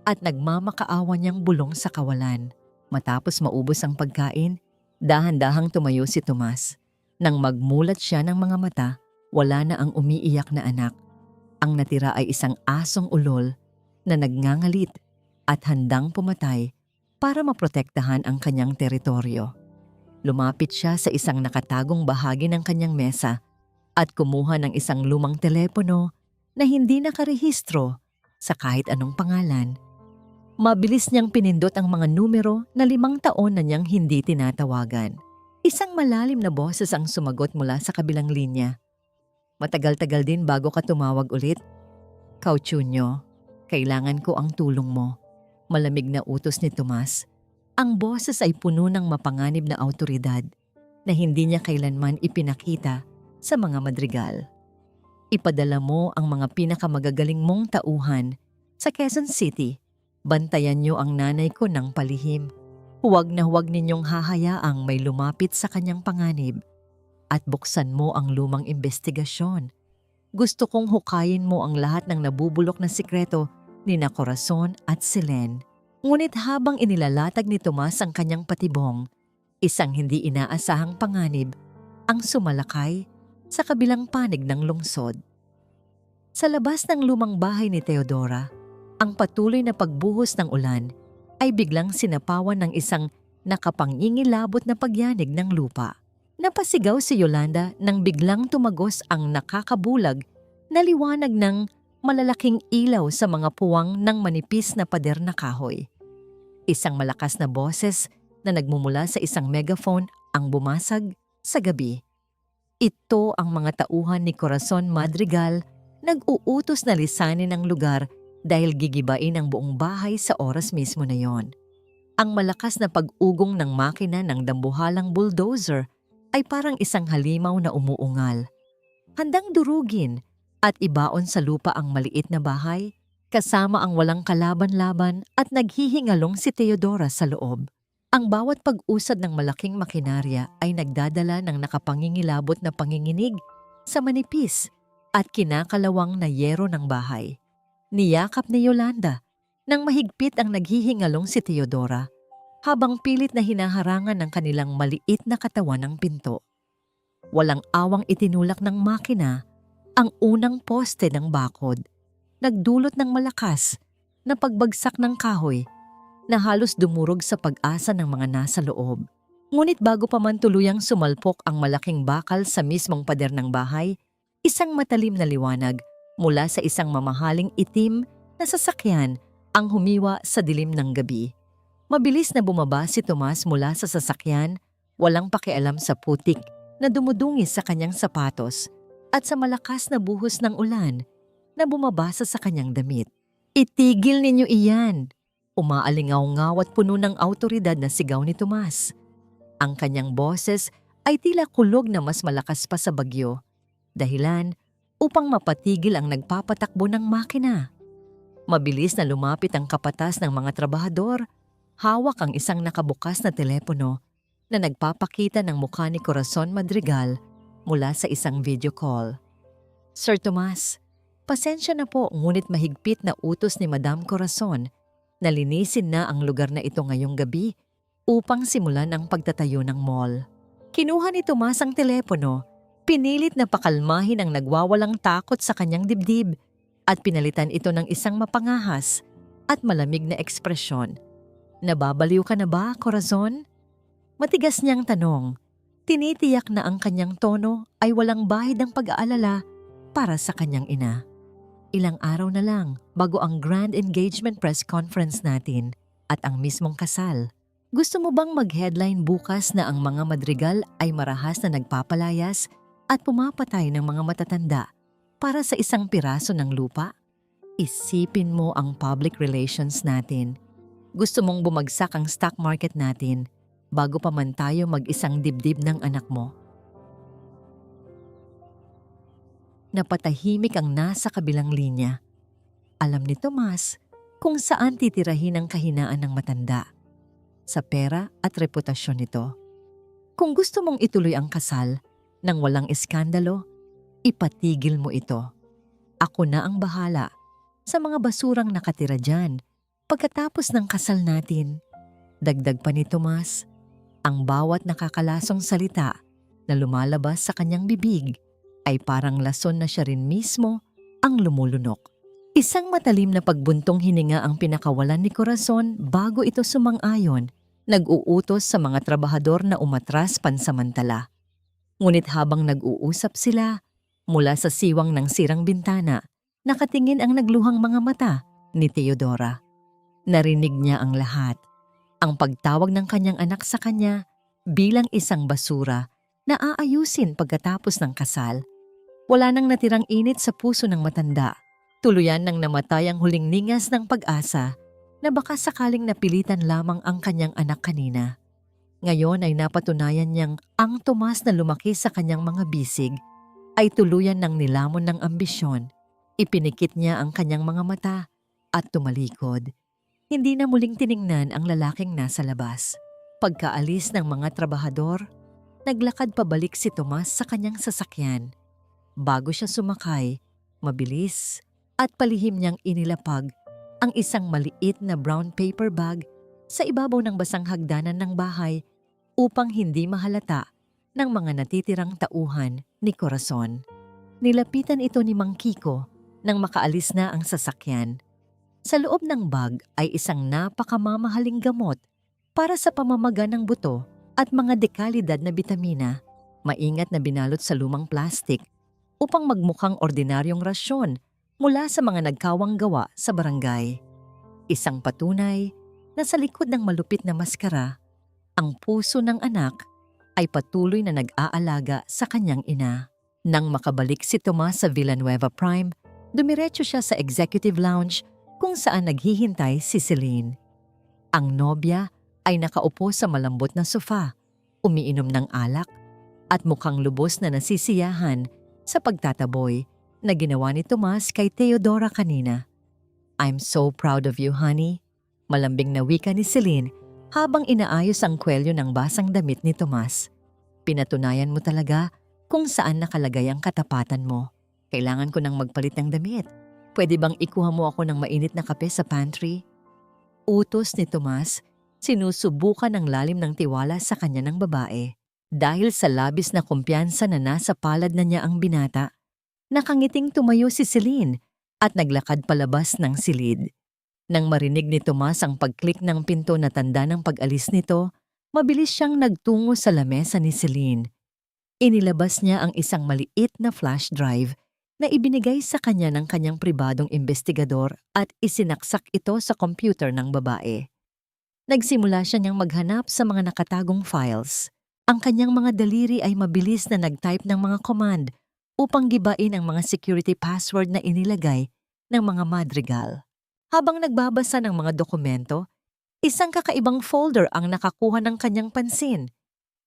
at nagmamakaawa niyang bulong sa kawalan. Matapos maubos ang pagkain, dahan-dahang tumayo si Tomas. Nang magmulat siya ng mga mata, wala na ang umiiyak na anak. Ang natira ay isang asong ulol na nagngangalit at handang pumatay para maprotektahan ang kanyang teritoryo. Lumapit siya sa isang nakatagong bahagi ng kanyang mesa at kumuha ng isang lumang telepono na hindi nakarehistro sa kahit anong pangalan. Mabilis niyang pinindot ang mga numero na 5 taon na niyang hindi tinatawagan. Isang malalim na boses ang sumagot mula sa kabilang linya. Matagal-tagal din bago ka tumawag ulit. Cauchunyo, kailangan ko ang tulong mo. Malamig na utos ni Tomas. Ang boses ay puno ng mapanganib na awtoridad na hindi niya kailanman ipinakita sa mga madrigal. Ipadala mo ang mga pinakamagagaling mong tauhan sa Quezon City. Bantayan niyo ang nanay ko ng palihim. Huwag na huwag ninyong hahayaang may lumapit sa kanyang panganib. At buksan mo ang lumang investigasyon. Gusto kong hukayin mo ang lahat ng nabubulok na sikreto ni na Corazon at Selen. Ngunit habang inilalatag ni Tomas ang kanyang patibong, isang hindi inaasahang panganib ang sumalakay sa kabilang panig ng lungsod. Sa labas ng lumang bahay ni Teodora, ang patuloy na pagbuhos ng ulan ay biglang sinapawan ng isang nakapangingilabot na pagyanig ng lupa. Napasigaw si Yolanda nang biglang tumagos ang nakakabulag na liwanag ng malalaking ilaw sa mga puwang ng manipis na pader na kahoy. Isang malakas na boses na nagmumula sa isang megaphone ang bumasag sa gabi. Ito ang mga tauhan ni Corazon Madrigal nag-uutos na lisanin ang lugar dahil gigibain ang buong bahay sa oras mismo na yon. Ang malakas na pag-ugong ng makina ng dambuhalang bulldozer ay parang isang halimaw na umuungal. Handang durugin at ibaon sa lupa ang maliit na bahay, kasama ang walang kalaban-laban at naghihingalong si Teodora sa loob. Ang bawat pag-usad ng malaking makinarya ay nagdadala ng nakapangingilabot na panginginig sa manipis at kinakalawang na yero ng bahay. Niyakap ni Yolanda nang mahigpit ang naghihingalong si Teodora habang pilit na hinaharangan ng kanilang maliit na katawan ng pinto. Walang awang itinulak ng makina ang unang poste ng bakod. Nagdulot ng malakas na pagbagsak ng kahoy na halos dumurog sa pag-asa ng mga nasa loob. Ngunit bago pa man tuluyang sumalpok ang malaking bakal sa mismong pader ng bahay, isang matalim na liwanag mula sa isang mamahaling itim na sasakyan ang humiwa sa dilim ng gabi. Mabilis na bumaba si Tomas mula sa sasakyan, walang pakialam sa putik na dumudungis sa kanyang sapatos at sa malakas na buhos ng ulan na bumabasa sa kanyang damit. Itigil ninyo iyan! Umaalingaw-ngaw at puno ng awtoridad na sigaw ni Tomas. Ang kanyang boses ay tila kulog na mas malakas pa sa bagyo, dahilan upang mapatigil ang nagpapatakbo ng makina. Mabilis na lumapit ang kapatas ng mga trabahador, hawak ang isang nakabukas na telepono na nagpapakita ng mukha ni Corazon Madrigal mula sa isang video call. Sir Tomas, pasensya na po ngunit mahigpit na utos ni Madam Corazon na linisin na ang lugar na ito ngayong gabi upang simulan ang pagtatayo ng mall. Kinuha ni Tomas ang telepono, pinilit na pakalmahin ang nagwawalang takot sa kanyang dibdib at pinalitan ito ng isang mapangahas at malamig na ekspresyon. Nababaliw ka na ba, Corazon? Matigas niyang tanong. Tinitiyak na ang kanyang tono ay walang bahid ng pag-aalala para sa kanyang ina. Ilang araw na lang bago ang grand engagement press conference natin at ang mismong kasal. Gusto mo bang mag-headline bukas na ang mga Madrigal ay marahas na nagpapalayas at pumapatay ng mga matatanda para sa isang piraso ng lupa? Isipin mo ang public relations natin. Gusto mong bumagsak ang stock market natin bago pa man tayo mag-isang dibdib ng anak mo. Napatahimik ang nasa kabilang linya. Alam ni Tomas kung saan titirahin ang kahinaan ng matanda. Sa pera at reputasyon nito. Kung gusto mong ituloy ang kasal nang walang iskandalo, ipatigil mo ito. Ako na ang bahala sa mga basurang nakatira dyan pagkatapos ng kasal natin. Dagdag pa ni Tomas, ang bawat nakakalasong salita na lumalabas sa kanyang bibig ay parang lason na siya rin mismo ang lumulunok. Isang matalim na pagbuntong hininga ang pinakawalan ni Corazon bago ito sumang-ayon, nag-uutos sa mga trabahador na umatras pansamantala. Ngunit habang nag-uusap sila, mula sa siwang ng sirang bintana, nakatingin ang nagluhang mga mata ni Teodora. Narinig niya ang lahat, ang pagtawag ng kanyang anak sa kanya bilang isang basura na aayusin pagkatapos ng kasal. Wala nang natirang init sa puso ng matanda. Tuluyan nang namatay ang huling ningas ng pag-asa na baka sakaling napilitan lamang ang kanyang anak kanina. Ngayon ay napatunayan niyang ang Tomas na lumaki sa kanyang mga bisig ay tuluyan ng nilamon ng ambisyon. Ipinikit niya ang kanyang mga mata at tumalikod. Hindi na muling tiningnan ang lalaking nasa labas. Pagkaalis ng mga trabahador, naglakad pabalik si Tomas sa kanyang sasakyan. Bago siya sumakay, mabilis at palihim niyang inilapag ang isang maliit na brown paper bag sa ibabaw ng basang hagdanan ng bahay upang hindi mahalata ng mga natitirang tauhan ni Corazon. Nilapitan ito ni Mang Kiko nang makaalis na ang sasakyan. Sa loob ng bag ay isang napakamamahaling gamot para sa pamamaga ng buto at mga dekalidad na bitamina, maingat na binalot sa lumang plastik upang magmukhang ordinaryong rasyon mula sa mga nagkawang gawa sa barangay. Isang patunay na sa likod ng malupit na maskara, ang puso ng anak ay patuloy na nag-aalaga sa kanyang ina. Nang makabalik si Tomas sa Villanueva Prime, dumiretso siya sa executive lounge kung saan naghihintay si Celine. Ang nobya ay nakaupo sa malambot na sofa, umiinom ng alak at mukhang lubos na nasisiyahan sa pagtataboy na ginawa ni Tomas kay Teodora kanina. "I'm so proud of you, honey," malambing na wika ni Celine habang inaayos ang kwelyo ng basang damit ni Tomas. "Pinatunayan mo talaga kung saan nakalagay ang katapatan mo. Kailangan ko nang magpalit ng damit. Pwede bang ikuha mo ako ng mainit na kape sa pantry?" Utos ni Tomas, sinusubukan ng lalim ng tiwala sa kanya ng babae. Dahil sa labis na kumpiyansa na nasa palad na niya ang binata, nakangiting tumayo si Celine at naglakad palabas ng silid. Nang marinig ni Tomas ang pag-click ng pinto na tanda ng pag-alis nito, mabilis siyang nagtungo sa lamesa ni Celine. Inilabas niya ang isang maliit na flash drive na ibinigay sa kanya ng kanyang pribadong investigador at isinaksak ito sa computer ng babae. Nagsimula siya niyang maghanap sa mga nakatagong files. Ang kanyang mga daliri ay mabilis na nag-type ng mga command upang gibain ang mga security password na inilagay ng mga madrigal. Habang nagbabasa ng mga dokumento, isang kakaibang folder ang nakakuha ng kanyang pansin.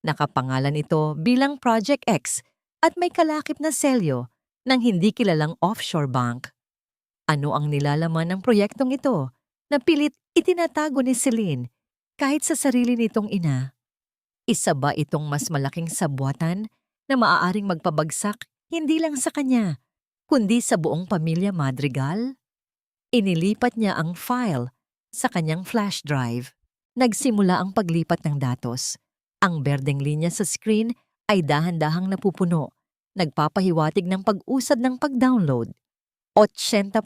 Nakapangalan ito bilang Project X at may kalakip na selyo ng hindi kilalang offshore bank. Ano ang nilalaman ng proyektong ito na pilit itinatago ni Celine kahit sa sarili nitong ina? Isa ba itong mas malaking sabwatan na maaaring magpabagsak hindi lang sa kanya, kundi sa buong pamilya Madrigal? Inilipat niya ang file sa kanyang flash drive. Nagsimula ang paglipat ng datos. Ang berdeng linya sa screen ay dahan-dahang napupuno, nagpapahiwatig ng pag-usad ng pag-download. 80%,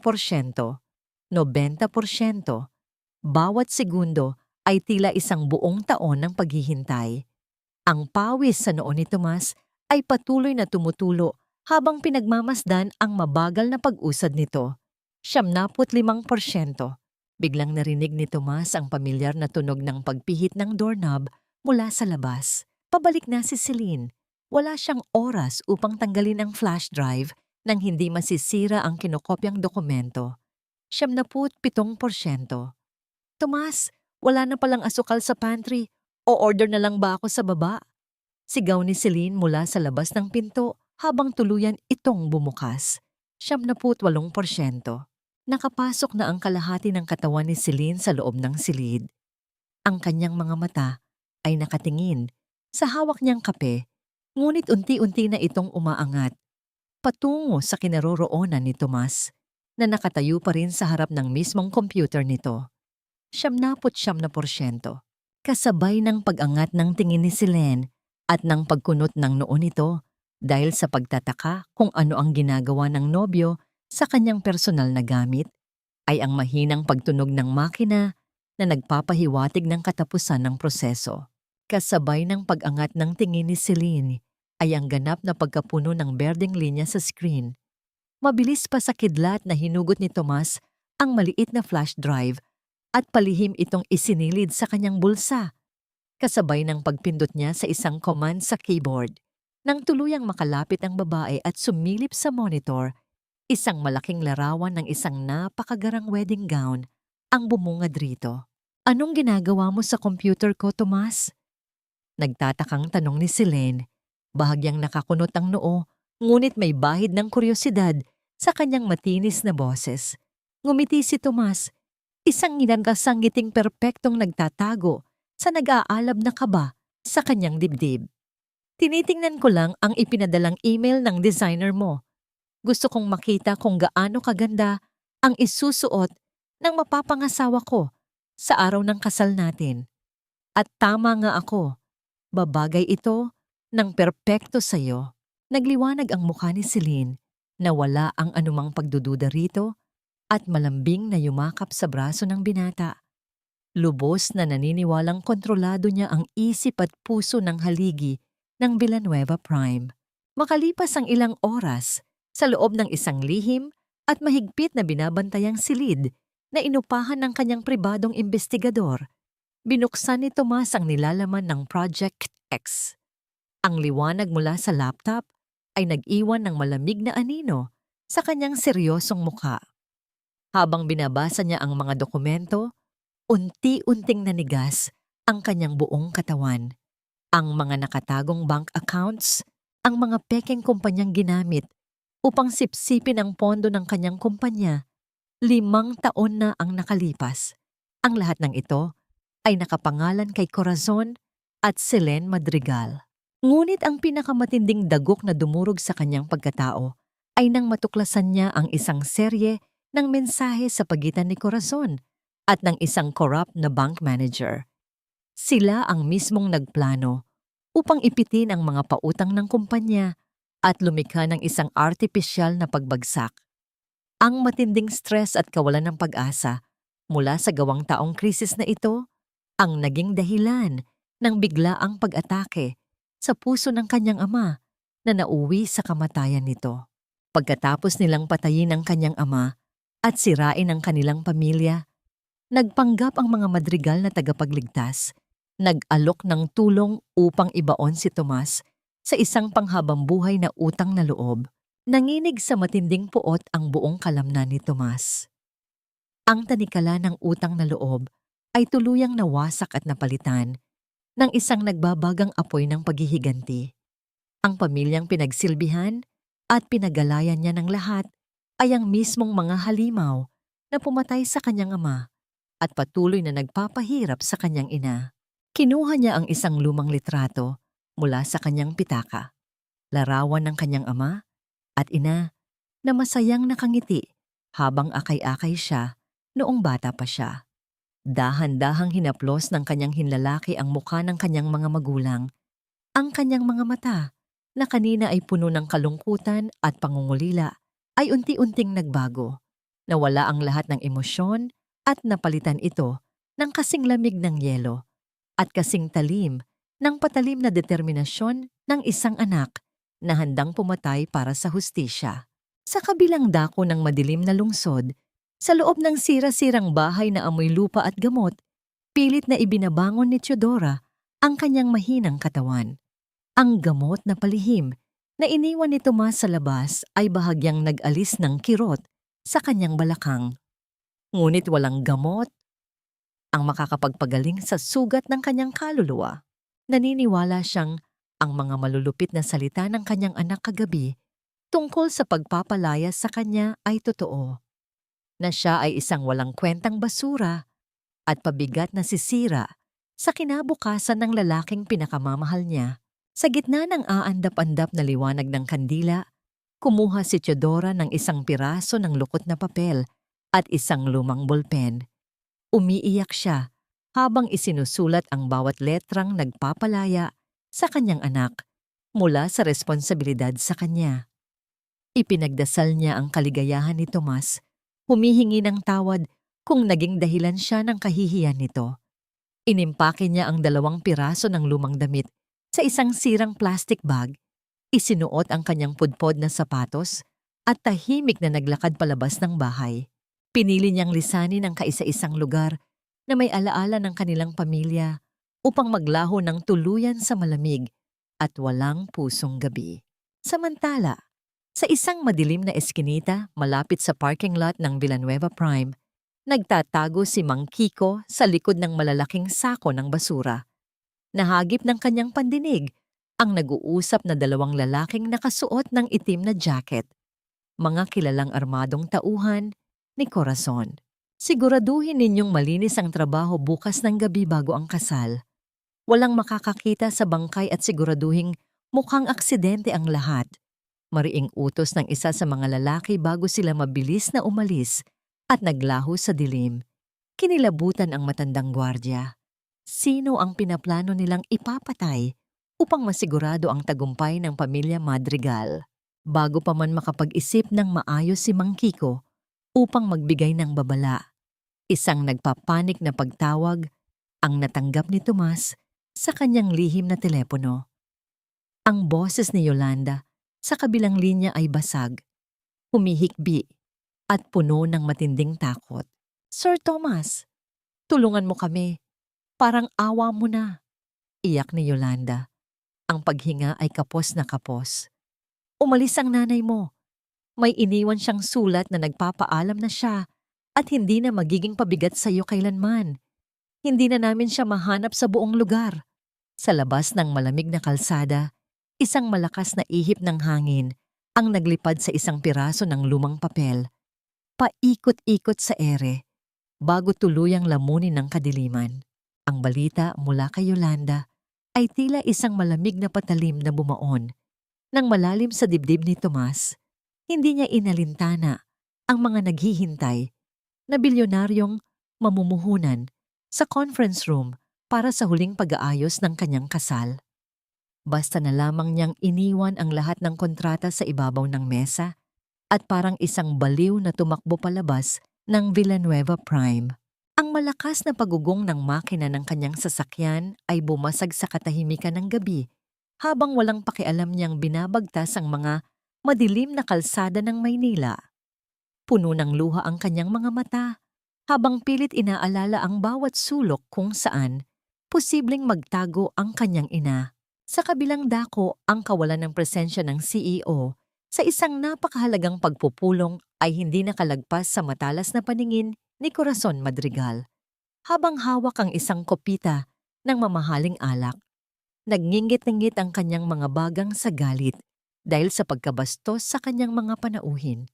90%, bawat segundo ay tila isang buong taon ng paghihintay. Ang pawis sa noo ni Tomas ay patuloy na tumutulo habang pinagmamasdan ang mabagal na pag-usad nito. 75%. Biglang narinig ni Tomas ang pamilyar na tunog ng pagpihit ng doorknob mula sa labas. Pabalik na si Celine. Wala siyang oras upang tanggalin ang flash drive nang hindi masisira ang kinokopyang dokumento. 77%. "Tomas, wala na palang asukal sa pantry. O-order na lang ba ako sa baba?" Sigaw ni Celine mula sa labas ng pinto habang tuluyan itong bumukas. 78%. Nakapasok na ang kalahati ng katawan ni Celine sa loob ng silid. Ang kanyang mga mata ay nakatingin sa hawak niyang kape, ngunit unti-unti na itong umaangat patungo sa kinaroroonan ni Tomas na nakatayo pa rin sa harap ng mismong computer nito. 79%. Kasabay ng pag-angat ng tingin ni Celine at ng pagkunot ng noo nito dahil sa pagtataka kung ano ang ginagawa ng nobyo Sa kanyang personal na gamit ay ang mahinang pagtunog ng makina na nagpapahiwatig ng katapusan ng proseso. Kasabay ng pag-angat ng tingin ni Celine ay ang ganap na pagkapuno ng berdeng linya sa screen. Mabilis pa sa kidlat na hinugot ni Tomas ang maliit na flash drive at palihim itong isinilid sa kanyang bulsa. Kasabay ng pagpindot niya sa isang command sa keyboard. Nang tuluyang makalapit ang babae at sumilip sa monitor, isang malaking larawan ng isang napakagarang wedding gown ang bumungad rito. "Anong ginagawa mo sa computer ko, Tomas?" Nagtatakang tanong ni Selene. Bahagyang nakakunot ang noo, ngunit may bahid ng kuryosidad sa kanyang matinis na boses. Ngumiti si Tomas, isang inangkasang ngiting perpektong nagtatago sa nag-aalab na kaba sa kanyang dibdib. "Tinitingnan ko lang ang ipinadalang email ng designer mo. Gusto kong makita kung gaano kaganda ang isusuot ng mapapangasawa ko sa araw ng kasal natin. At tama nga ako, babagay ito ng perpekto sa'yo." Nagliwanag ang mukha ni Celine na wala ang anumang pagdududa rito at malambing na yumakap sa braso ng binata. Lubos na naniniwalang kontrolado niya ang isip at puso ng haligi ng Villanueva Prime. Makalipas ang ilang oras, sa loob ng isang lihim at mahigpit na binabantayang silid na inupahan ng kanyang pribadong investigador, binuksan ni Tomas ang nilalaman ng Project X. Ang liwanag mula sa laptop ay nag-iwan ng malamig na anino sa kanyang seryosong mukha. Habang binabasa niya ang mga dokumento, unti-unting nanigas ang kanyang buong katawan. Ang mga nakatagong bank accounts, ang mga pekeng kumpanyang ginamit upang sipsipin ang pondo ng kanyang kumpanya. 5 taon na ang nakalipas. Ang lahat ng ito ay nakapangalan kay Corazon at Selene Madrigal. Ngunit ang pinakamatinding dagok na dumurog sa kanyang pagkatao ay nang matuklasan niya ang isang serye ng mensahe sa pagitan ni Corazon at ng isang corrupt na bank manager. Sila ang mismong nagplano upang ipitin ang mga pautang ng kumpanya at lumikha ng isang artipisyal na pagbagsak. Ang matinding stress at kawalan ng pag-asa mula sa gawang taong krisis na ito ang naging dahilan ng biglaang pag-atake sa puso ng kanyang ama na nauwi sa kamatayan nito. Pagkatapos nilang patayin ang kanyang ama at sirain ang kanilang pamilya, nagpanggap ang mga Madrigal na tagapagligtas, nag-alok ng tulong upang ibaon si Tomas sa isang panghabambuhay na utang na loob. Nanginig sa matinding puot ang buong kalamnan ni Tomas. Ang tanikala ng utang na loob ay tuluyang nawasak at napalitan ng isang nagbabagang apoy ng paghihiganti. Ang pamilyang pinagsilbihan at pinagalayan niya ng lahat ay ang mismong mga halimaw na pumatay sa kanyang ama at patuloy na nagpapahirap sa kanyang ina. Kinuha niya ang isang lumang litrato mula sa kanyang pitaka. Larawan ng kanyang ama at ina na masayang nakangiti habang akay-akay siya noong bata pa siya. Dahan-dahang hinaplos ng kanyang hinlalaki ang mukha ng kanyang mga magulang. Ang kanyang mga mata, na kanina ay puno ng kalungkutan at pangungulila, ay unti-unting nagbago. Nawala ang lahat ng emosyon at napalitan ito ng kasing lamig ng yelo at kasing talim ng patalim na determinasyon ng isang anak na handang pumatay para sa hustisya. Sa kabilang dako ng madilim na lungsod, sa loob ng sira-sirang bahay na amoy lupa at gamot, pilit na ibinabangon ni Teodora ang kanyang mahinang katawan. Ang gamot na palihim na iniwan ni Tomas sa labas ay bahagyang nag-alis ng kirot sa kanyang balakang. Ngunit walang gamot ang makakapagpagaling sa sugat ng kanyang kaluluwa. Naniniwala siyang ang mga malulupit na salita ng kanyang anak kagabi tungkol sa pagpapalaya sa kanya ay totoo. Na siya ay isang walang kwentang basura at pabigat na sisira sa kinabukasan ng lalaking pinakamamahal niya. Sa gitna ng aandap-andap na liwanag ng kandila, kumuha si Teodora ng isang piraso ng lukot na papel at isang lumang bolpen. Umiiyak siya habang isinusulat ang bawat letrang nagpapalaya sa kanyang anak mula sa responsibilidad sa kanya. Ipinagdasal niya ang kaligayahan ni Tomas, humihingi ng tawad kung naging dahilan siya ng kahihiyan nito. Inimpake niya ang 2 piraso ng lumang damit sa isang sirang plastic bag, isinuot ang kanyang pudpod na sapatos at tahimik na naglakad palabas ng bahay. Pinili niyang lisanin ang kaisa-isang lugar na may alaala ng kanilang pamilya upang maglaho ng tuluyan sa malamig at walang pusong gabi. Samantala, sa isang madilim na eskinita malapit sa parking lot ng Villanueva Prime, nagtatago si Mang Kiko sa likod ng malalaking sako ng basura. Nahagip ng kanyang pandinig ang nag-uusap na 2 lalaking nakasuot ng itim na jacket, mga kilalang armadong tauhan ni Corazon. Siguraduhin ninyong malinis ang trabaho bukas ng gabi bago ang kasal. Walang makakakita sa bangkay at siguraduhing mukhang aksidente ang lahat. Mariing utos ng isa sa mga lalaki bago sila mabilis na umalis at naglaho sa dilim. Kinilabutan ang matandang gwardya. Sino ang pinaplano nilang ipapatay upang masigurado ang tagumpay ng pamilya Madrigal? Bago pa man makapag-isip ng maayos si Mang Kiko upang magbigay ng babala, isang nagpapanik na pagtawag ang natanggap ni Tomas sa kanyang lihim na telepono. Ang boses ni Yolanda sa kabilang linya ay basag, humihikbi at puno ng matinding takot. "Sir Thomas, tulungan mo kami. Parang awa mo na," iyak ni Yolanda. Ang paghinga ay kapos na kapos. "Umalis ang nanay mo. May iniwan siyang sulat na nagpapaalam na siya at hindi na magiging pabigat sa iyo kailanman. Hindi na namin siya mahanap sa buong lugar." Sa labas ng malamig na kalsada, isang malakas na ihip ng hangin ang naglipad sa isang piraso ng lumang papel. Paikot-ikot sa ere, bago tuluyang lamunin ng kadiliman. Ang balita mula kay Yolanda ay tila isang malamig na patalim na bumaon. Nang malalim sa dibdib ni Tomas, hindi niya inalintana ang mga naghihintay na bilyonaryong mamumuhunan sa conference room para sa huling pag-aayos ng kanyang kasal. Basta na lamang niyang iniwan ang lahat ng kontrata sa ibabaw ng mesa at parang isang baliw na tumakbo palabas ng Villanueva Prime. Ang malakas na pagugong ng makina ng kanyang sasakyan ay bumasag sa katahimikan ng gabi habang walang pakialam niyang binabagtas ang mga madilim na kalsada ng Maynila. Puno ng luha ang kanyang mga mata habang pilit inaalala ang bawat sulok kung saan posibleng magtago ang kanyang ina. Sa kabilang dako, ang kawalan ng presensya ng CEO sa isang napakahalagang pagpupulong ay hindi nakalagpas sa matalas na paningin ni Corazon Madrigal. Habang hawak ang isang kopita ng mamahaling alak, nagngingit-ngit ang kanyang mga bagang sa galit dahil sa pagkabastos sa kanyang mga panauhin.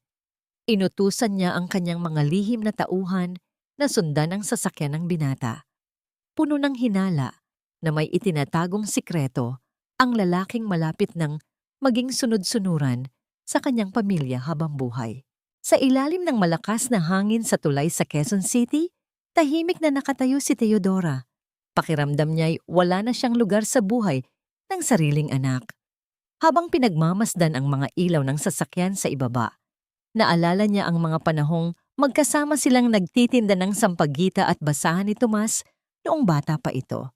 Inutusan niya ang kanyang mga lihim na tauhan na sundan ang sasakyan ng binata. Puno ng hinala na may itinatagong sikreto ang lalaking malapit ng maging sunod-sunuran sa kanyang pamilya habang buhay. Sa ilalim ng malakas na hangin sa tulay sa Quezon City, tahimik na nakatayo si Teodora. Pakiramdam niya'y wala na siyang lugar sa buhay ng sariling anak. Habang pinagmamasdan ang mga ilaw ng sasakyan sa ibaba, naalala niya ang mga panahong magkasama silang nagtitinda ng sampagita at basahan ni Tomas noong bata pa ito.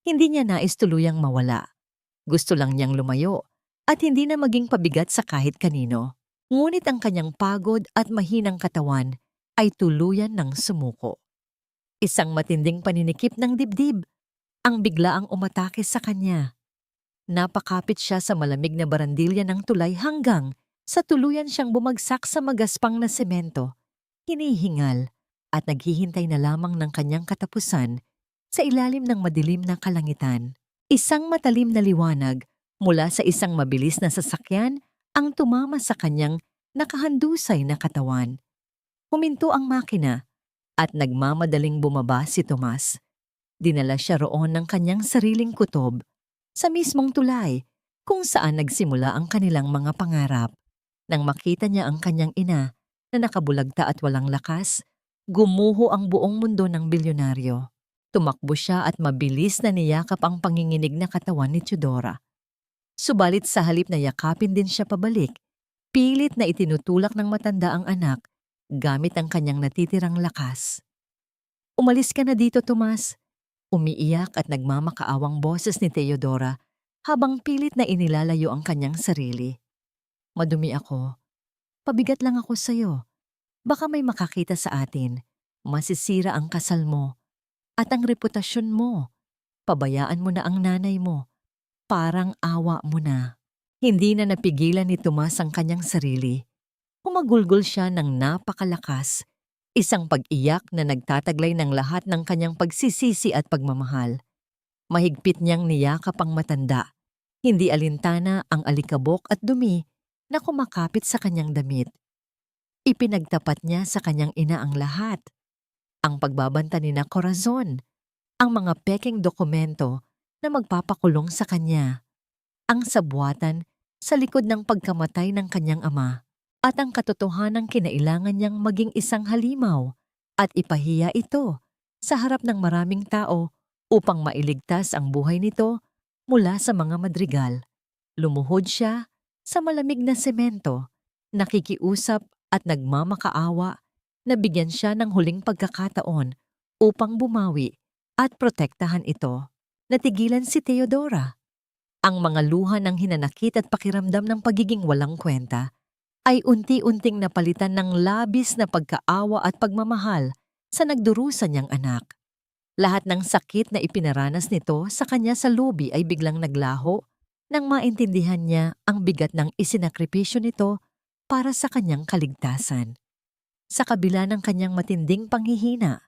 Hindi niya nais tuluyang mawala. Gusto lang niyang lumayo at hindi na maging pabigat sa kahit kanino. Ngunit ang kanyang pagod at mahinang katawan ay tuluyan ng sumuko. Isang matinding paninikip ng dibdib ang biglaang umatake sa kanya. Napakapit siya sa malamig na barandilya ng tulay hanggang sa tuluyan siyang bumagsak sa magaspang na semento, hinihingal at naghihintay na lamang ng kanyang katapusan sa ilalim ng madilim na kalangitan. Isang matalim na liwanag mula sa isang mabilis na sasakyan ang tumama sa kanyang nakahandusay na katawan. Huminto ang makina at nagmamadaling bumaba si Tomas. Dinala siya roon ng kanyang sariling kutob sa mismong tulay kung saan nagsimula ang kanilang mga pangarap. Nang makita niya ang kanyang ina na nakabulagta at walang lakas, gumuho ang buong mundo ng bilyonaryo. Tumakbo siya at mabilis na niyakap ang panginginig na katawan ni Teodora. Subalit sa halip na yakapin din siya pabalik, Pilit na itinutulak ng matanda ang anak gamit ang kanyang natitirang lakas. "Umalis ka na dito, Tomas." Umiiyak at nagmamakaawang boses ni Teodora habang pilit na inilalayo ang kanyang sarili. "Madumi ako. Pabigat lang ako sa'yo. Baka may makakita sa atin. Masisira ang kasal mo at ang reputasyon mo. Pabayaan mo na ang nanay mo. Parang awa mo na." Hindi na napigilan ni Tomas ang kanyang sarili. Humagulgol siya ng napakalakas. Isang pag-iyak na nagtataglay ng lahat ng kanyang pagsisisi at pagmamahal. Mahigpit niyang niyakap ang matanda. Hindi alintana ang alikabok at dumi na kumakapit sa kanyang damit. Ipinagtapat niya sa kanyang ina ang lahat. Ang pagbabanta ni na Corazon, ang mga pekeng dokumento na magpapakulong sa kanya, ang sabwatan sa likod ng pagkamatay ng kanyang ama, at ang katotohanang kinailangan niyang maging isang halimaw at ipahiya ito sa harap ng maraming tao upang mailigtas ang buhay nito mula sa mga madrigal. Lumuhod siya sa malamig na semento, nakikiusap at nagmamakaawa na bigyan siya ng huling pagkakataon upang bumawi at protektahan ito. Natigilan si Teodora. Ang mga luha ng hinanakit at pakiramdam ng pagiging walang kwenta ay unti-unting napalitan ng labis na pagkaawa at pagmamahal sa nagdurusa niyang anak. Lahat ng sakit na ipinaranas nito sa kanya sa lobi ay biglang naglaho nang maintindihan niya ang bigat ng isinakripisyo nito para sa kanyang kaligtasan. Sa kabila ng kanyang matinding panghihina,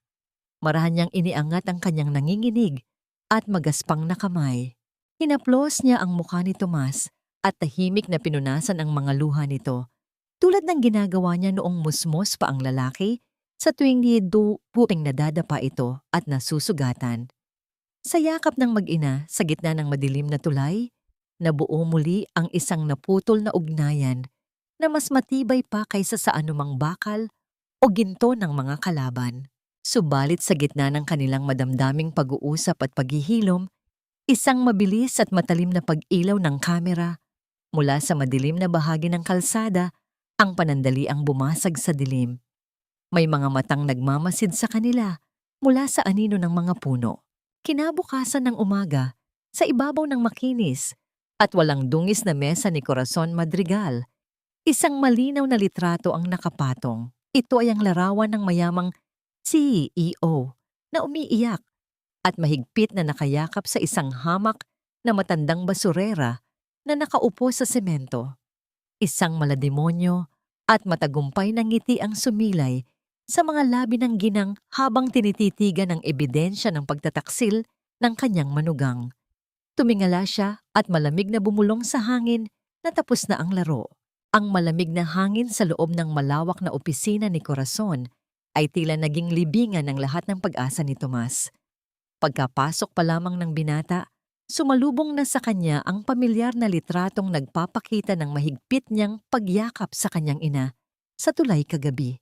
marahan niyang iniangat ang kanyang nanginginig at magaspang na kamay. Hinaplos niya ang mukha ni Tomas at tahimik na pinunasan ang mga luha nito, tulad ng ginagawa niya noong musmos pa ang lalaki sa tuwing puwing nadadapa ito at nasusugatan. Sa yakap ng mag-ina sa gitna ng madilim na tulay, nabuo muli ang isang naputol na ugnayan na mas matibay pa kaysa sa anumang bakal o ginto ng mga kalaban. Subalit sa gitna ng kanilang madamdaming pag-uusap at paghihilom, isang mabilis at matalim na pag-ilaw ng kamera mula sa madilim na bahagi ng kalsada ang panandaliang bumasag sa dilim. May mga matang nagmamasid sa kanila mula sa anino ng mga puno. Kinabukasan ng umaga, sa ibabaw ng makinis at walang dungis na mesa ni Corazon Madrigal, isang malinaw na litrato ang nakapatong. Ito ay ang larawan ng mayamang CEO na umiiyak at mahigpit na nakayakap sa isang hamak na matandang basurera na nakaupo sa semento. Isang malademonyo at matagumpay na ngiti ang sumilay sa mga labi ng ginang habang tinititigan ang ebidensya ng pagtataksil ng kanyang manugang. Tumingala siya at malamig na bumulong sa hangin na tapos na ang laro. Ang malamig na hangin sa loob ng malawak na opisina ni Corazon ay tila naging libingan ng lahat ng pag-asa ni Tomas. Pagkapasok pa lamang ng binata, sumalubong na sa kanya ang pamilyar na litratong nagpapakita ng mahigpit niyang pagyakap sa kanyang ina sa tulay kagabi.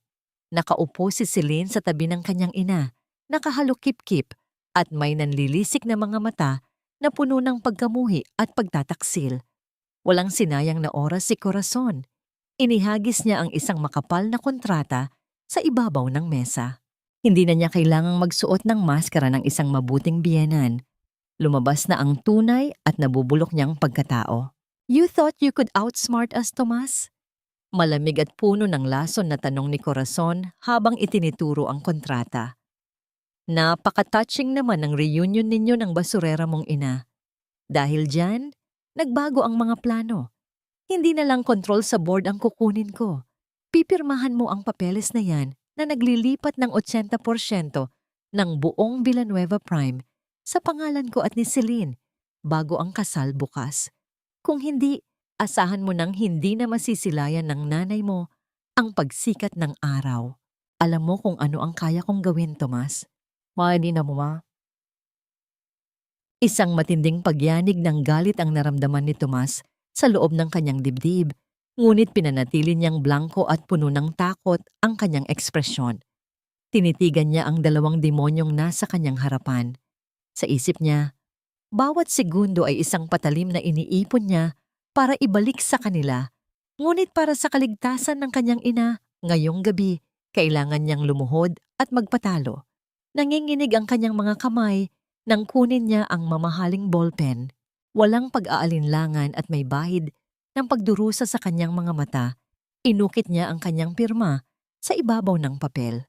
Nakaupo si Celine sa tabi ng kanyang ina, nakahalukip-kip at may nanlilisik na mga mata na puno ng pagkamuhi at pagtataksil. Walang sinayang na oras si Corazon. Inihagis niya ang isang makapal na kontrata sa ibabaw ng mesa. Hindi na niya kailangang magsuot ng maskara ng isang mabuting biyenan. Lumabas na ang tunay at nabubulok niyang pagkatao. "You thought you could outsmart us, Tomas?" Malamig at puno ng lason na tanong ni Corazon habang itinituro ang kontrata. "Napaka-touching naman ang reunion ninyo ng basurera mong ina. Dahil dyan, nagbago ang mga plano. Hindi na lang control sa board ang kukunin ko. Pipirmahan mo ang papeles na yan na naglilipat ng 80% ng buong Villanueva Prime sa pangalan ko at ni Celine bago ang kasal bukas. Kung hindi, asahan mo nang hindi na masisilayan ng nanay mo ang pagsikat ng araw. Alam mo kung ano ang kaya kong gawin, Tomas." "Hindi na mo, ma." Isang matinding pagyanig ng galit ang naramdaman ni Tomas sa loob ng kanyang dibdib, ngunit pinanatili niyang blanko at puno ng takot ang kanyang ekspresyon. Tinitigan niya ang dalawang demonyong nasa kanyang harapan. Sa isip niya, bawat segundo ay isang patalim na iniipon niya para ibalik sa kanila Ngunit para sa kaligtasan ng kanyang ina, ngayong gabi, kailangan niyang lumuhod at magpatalo. Nanginginig ang kanyang mga kamay nang kunin niya ang mamahaling ballpen. Walang pag-aalinlangan at may bahid ng pagdurusa sa kanyang mga mata. Inukit niya ang kanyang pirma sa ibabaw ng papel.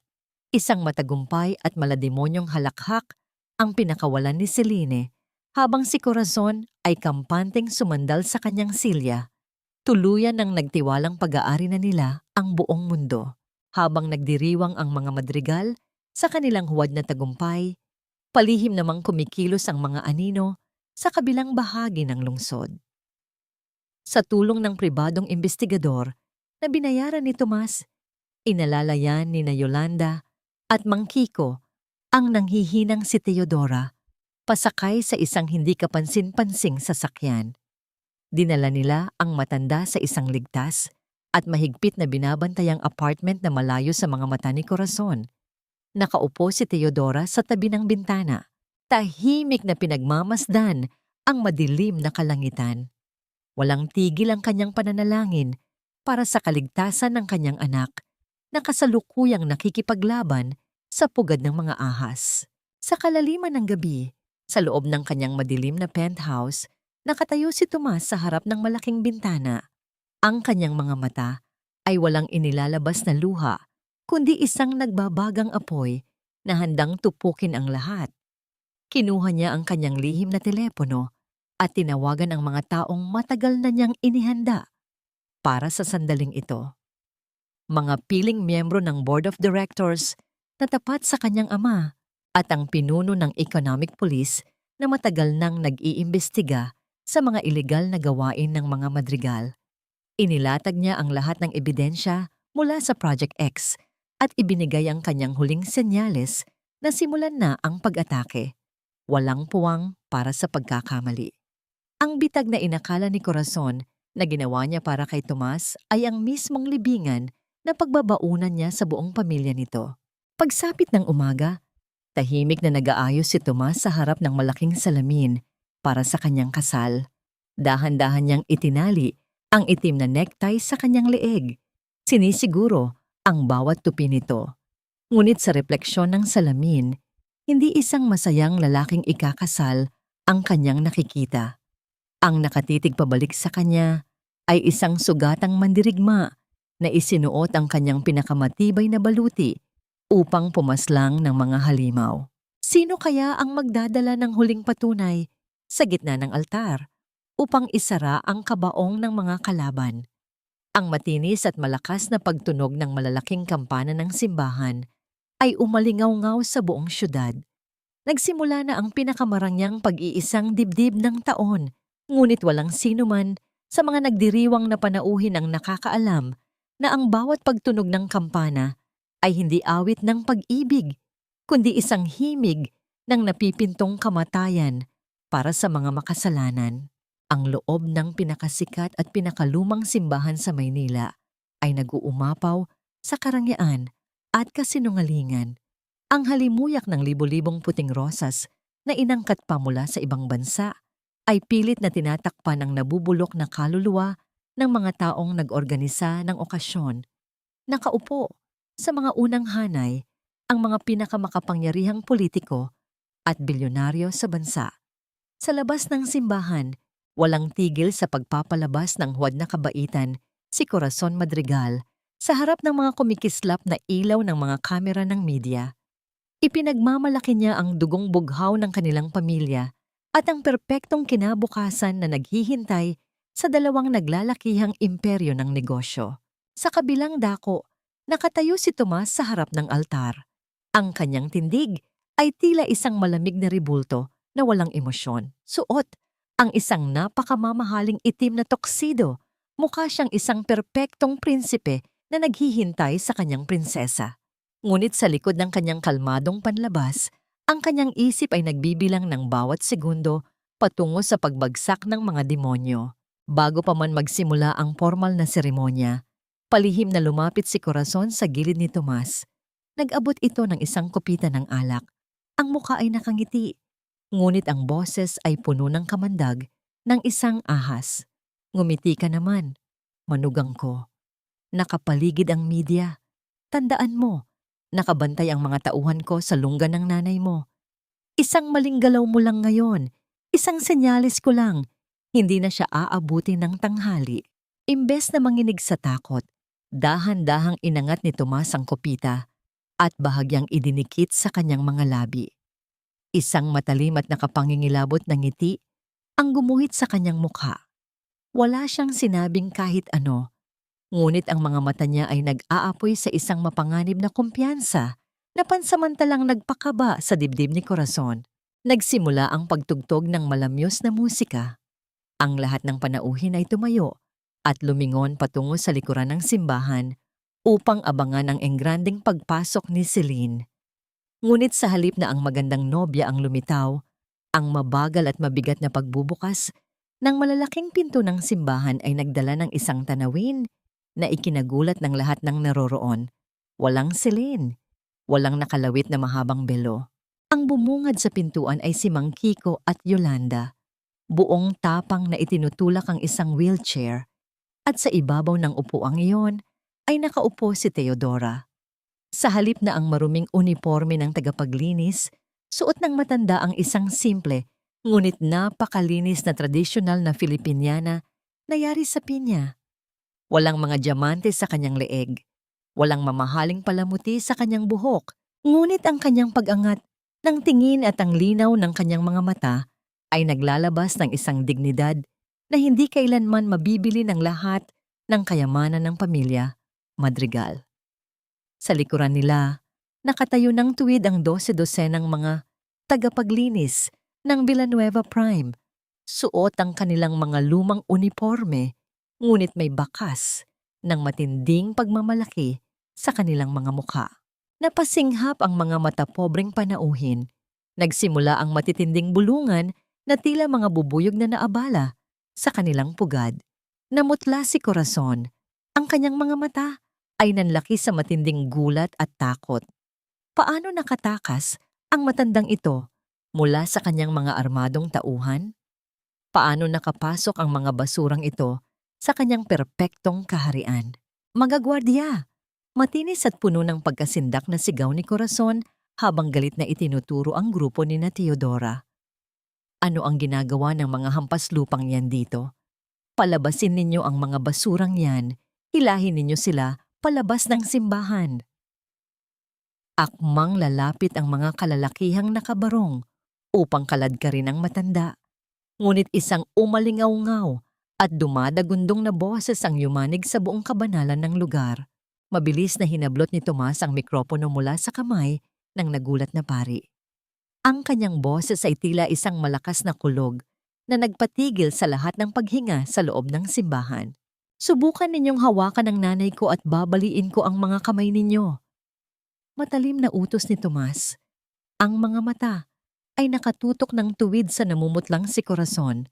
Isang matagumpay at malademonyong halakhak ang pinakawalan ni Celine habang si Corazon ay kampanteng sumandal sa kanyang silya. Tuluyan ng nagtiwalang pag-aari na nila ang buong mundo. Habang nagdiriwang ang mga madrigal sa kanilang huwad na tagumpay, palihim namang kumikilos ang mga anino sa kabilang bahagi ng lungsod. Sa tulong ng pribadong investigador na binayaran ni Tomas, inalalayan ni na Yolanda at Mang Kiko ang nanghihinang si Teodora pasakay sa isang hindi kapansin-pansing sasakyan. Dinala nila ang matanda sa isang ligtas at mahigpit na binabantayang apartment na malayo sa mga mata ni Corazon. Nakaupo si Teodora sa tabi ng bintana. Tahimik na pinagmamasdan ang madilim na kalangitan. Walang tigil ang kanyang pananalangin para sa kaligtasan ng kanyang anak na kasalukuyang nakikipaglaban sa pugad ng mga ahas. Sa kalaliman ng gabi, sa loob ng kanyang madilim na penthouse, nakatayo si Tomas sa harap ng malaking bintana. Ang kanyang mga mata ay walang inilalabas na luha, kundi isang nagbabagang apoy na handang tupukin ang lahat. Kinuha niya ang kanyang lihim na telepono at tinawagan ang mga taong matagal na niyang inihanda para sa sandaling ito. Mga piling miyembro ng Board of Directors na tapat sa kanyang ama at ang pinuno ng Economic Police na matagal nang nag-iimbestiga sa mga ilegal na gawain ng mga madrigal. Inilatag niya ang lahat ng ebidensya mula sa Project X at ibinigay ang kanyang huling senyales na simulan na ang pag-atake. Walang puwang para sa pagkakamali. Ang bitag na inakala ni Corazon na ginawa niya para kay Tomas ay ang mismong libingan na pagbabaunan niya sa buong pamilya nito. Pagsapit ng umaga, tahimik na nag-aayos si Tomas sa harap ng malaking salamin para sa kanyang kasal. Dahan-dahan niyang itinali ang itim na necktie sa kanyang leeg. Sinisiguro ang bawat tupi nito. Ngunit sa refleksyon ng salamin, hindi isang masayang lalaking ikakasal ang kanyang nakikita. Ang nakatitig pabalik sa kanya ay isang sugatang mandirigma na isinuot ang kanyang pinakamatibay na baluti upang pumaslang ng mga halimaw. Sino kaya ang magdadala ng huling patunay sa gitna ng altar upang isara ang kabaong ng mga kalaban? Ang matinis at malakas na pagtunog ng malalaking kampana ng simbahan ay umalingaw-ngaw sa buong syudad. Nagsimula na ang pinakamarangyang pag-iisang dibdib ng taon, ngunit walang sino man sa mga nagdiriwang na panauhin ang nakakaalam na ang bawat pagtunog ng kampana ay hindi awit ng pag-ibig, kundi isang himig ng napipintong kamatayan para sa mga makasalanan. Ang loob ng pinakasikat at pinakalumang simbahan sa Maynila ay nag-uumapaw sa karangyaan at kasinungalingan. Ang halimuyak ng libo-libong puting rosas na inangkat pa mula sa ibang bansa ay pilit na tinatakpan ng nabubulok na kaluluwa ng mga taong nag-organisa ng okasyon. Nakaupo sa mga unang hanay ang mga pinakamakapangyarihang politiko at bilyonaryo sa bansa. Sa labas ng simbahan, walang tigil sa pagpapalabas ng huwad na kabaitan si Corazon Madrigal sa harap ng mga kumikislap na ilaw ng mga kamera ng media. Ipinagmamalaki niya ang dugong bughaw ng kanilang pamilya at ang perpektong kinabukasan na naghihintay sa dalawang naglalakihang imperyo ng negosyo. Sa kabilang dako, nakatayo si Tomas sa harap ng altar. Ang kanyang tindig ay tila isang malamig na ribulto na walang emosyon. Suot ang isang napakamamahaling itim na toksido. Mukha siyang isang perpektong prinsipe na naghihintay sa kanyang prinsesa. Ngunit sa likod ng kanyang kalmadong panlabas, ang kanyang isip ay nagbibilang ng bawat segundo patungo sa pagbagsak ng mga demonyo. Bago pa man magsimula ang formal na seremonya, palihim na lumapit si Corazon sa gilid ni Tomas. Nag-abot ito ng isang kupita ng alak. Ang mukha ay nakangiti, ngunit ang boses ay puno ng kamandag ng isang ahas. Ngumiti ka naman. Manugang ko. Nakapaligid ang media. Tandaan mo, nakabantay ang mga tauhan ko sa lungga ng nanay mo. Isang maling galaw mo lang ngayon. Isang senyalis ko lang. Hindi na siya aabuti ng tanghali. Imbes na manginig sa takot, dahan-dahang inangat ni Tomas ang kopita at bahagyang idinikit sa kanyang mga labi. Isang matalim at nakapangingilabot na ngiti ang gumuhit sa kanyang mukha. Wala siyang sinabing kahit ano, ngunit ang mga mata niya ay nag-aapoy sa isang mapanganib na kumpiyansa na pansamantalang nagpakaba sa dibdib ni Corazon. Nagsimula ang pagtugtog ng malamyos na musika. Ang lahat ng panauhin ay tumayo at lumingon patungo sa likuran ng simbahan upang abangan ang engranding pagpasok ni Celine. Ngunit sa halip na ang magandang nobya ang lumitaw, ang mabagal at mabigat na pagbubukas ng malalaking pinto ng simbahan ay nagdala ng isang tanawin na ikinagulat ng lahat ng naroroon. Walang Celine, walang nakalawit na mahabang belo. Ang bumungad sa pintuan ay si Mang Kiko at Yolanda. Buong tapang na itinutulak ang isang wheelchair at sa ibabaw ng upuang iyon ay nakaupo si Teodora. Sa halip na ang maruming uniforme ng tagapaglinis, suot ng matanda ang isang simple ngunit napakalinis na tradisyonal na Filipiniana na yari sa pinya. Walang mga diamante sa kanyang leeg, walang mamahaling palamuti sa kanyang buhok, ngunit ang kanyang pag-angat ng tingin at ang linaw ng kanyang mga mata ay naglalabas ng isang dignidad na hindi kailanman mabibili ng lahat ng kayamanan ng pamilya, Madrigal. Sa likuran nila, nakatayo ng tuwid ang 12-dosenang mga tagapaglinis ng Villanueva Prime. Suot ang kanilang mga lumang uniforme, ngunit may bakas ng matinding pagmamalaki sa kanilang mga mukha. Napasinghap ang mga mata pobreng panauhin. Nagsimula ang matitinding bulungan na tila mga bubuyog na naabala sa kanilang pugad. Namutla si Corazon. Ang kanyang mga mata ay nanlaki sa matinding gulat at takot. Paano nakatakas ang matandang ito mula sa kanyang mga armadong tauhan? Paano nakapasok ang mga basurang ito sa kanyang perpektong kaharian? Mga gwardiya! Matinis at puno ng pagkasindak na sigaw ni Corazon habang galit na itinuturo ang grupo ni na Teodora. Ano ang ginagawa ng mga hampas lupang yan dito? Palabasin ninyo ang mga basurang yan, hilahin ninyo sila palabas ng simbahan. Akmang lalapit ang mga kalalakihang nakabarong upang kaladkarin ang matanda. Ngunit isang umalingaw-ngaw at dumadagundong na boses ang yumanig sa buong kabanalan ng lugar. Mabilis na hinablot ni Tomas ang mikropono mula sa kamay ng nagulat na pari. Ang kanyang boses ay tila isang malakas na kulog na nagpatigil sa lahat ng paghinga sa loob ng simbahan. Subukan ninyong hawakan ng nanay ko at babaliin ko ang mga kamay ninyo. Matalim na utos ni Tomas. Ang mga mata ay nakatutok ng tuwid sa namumutlang si Corazon.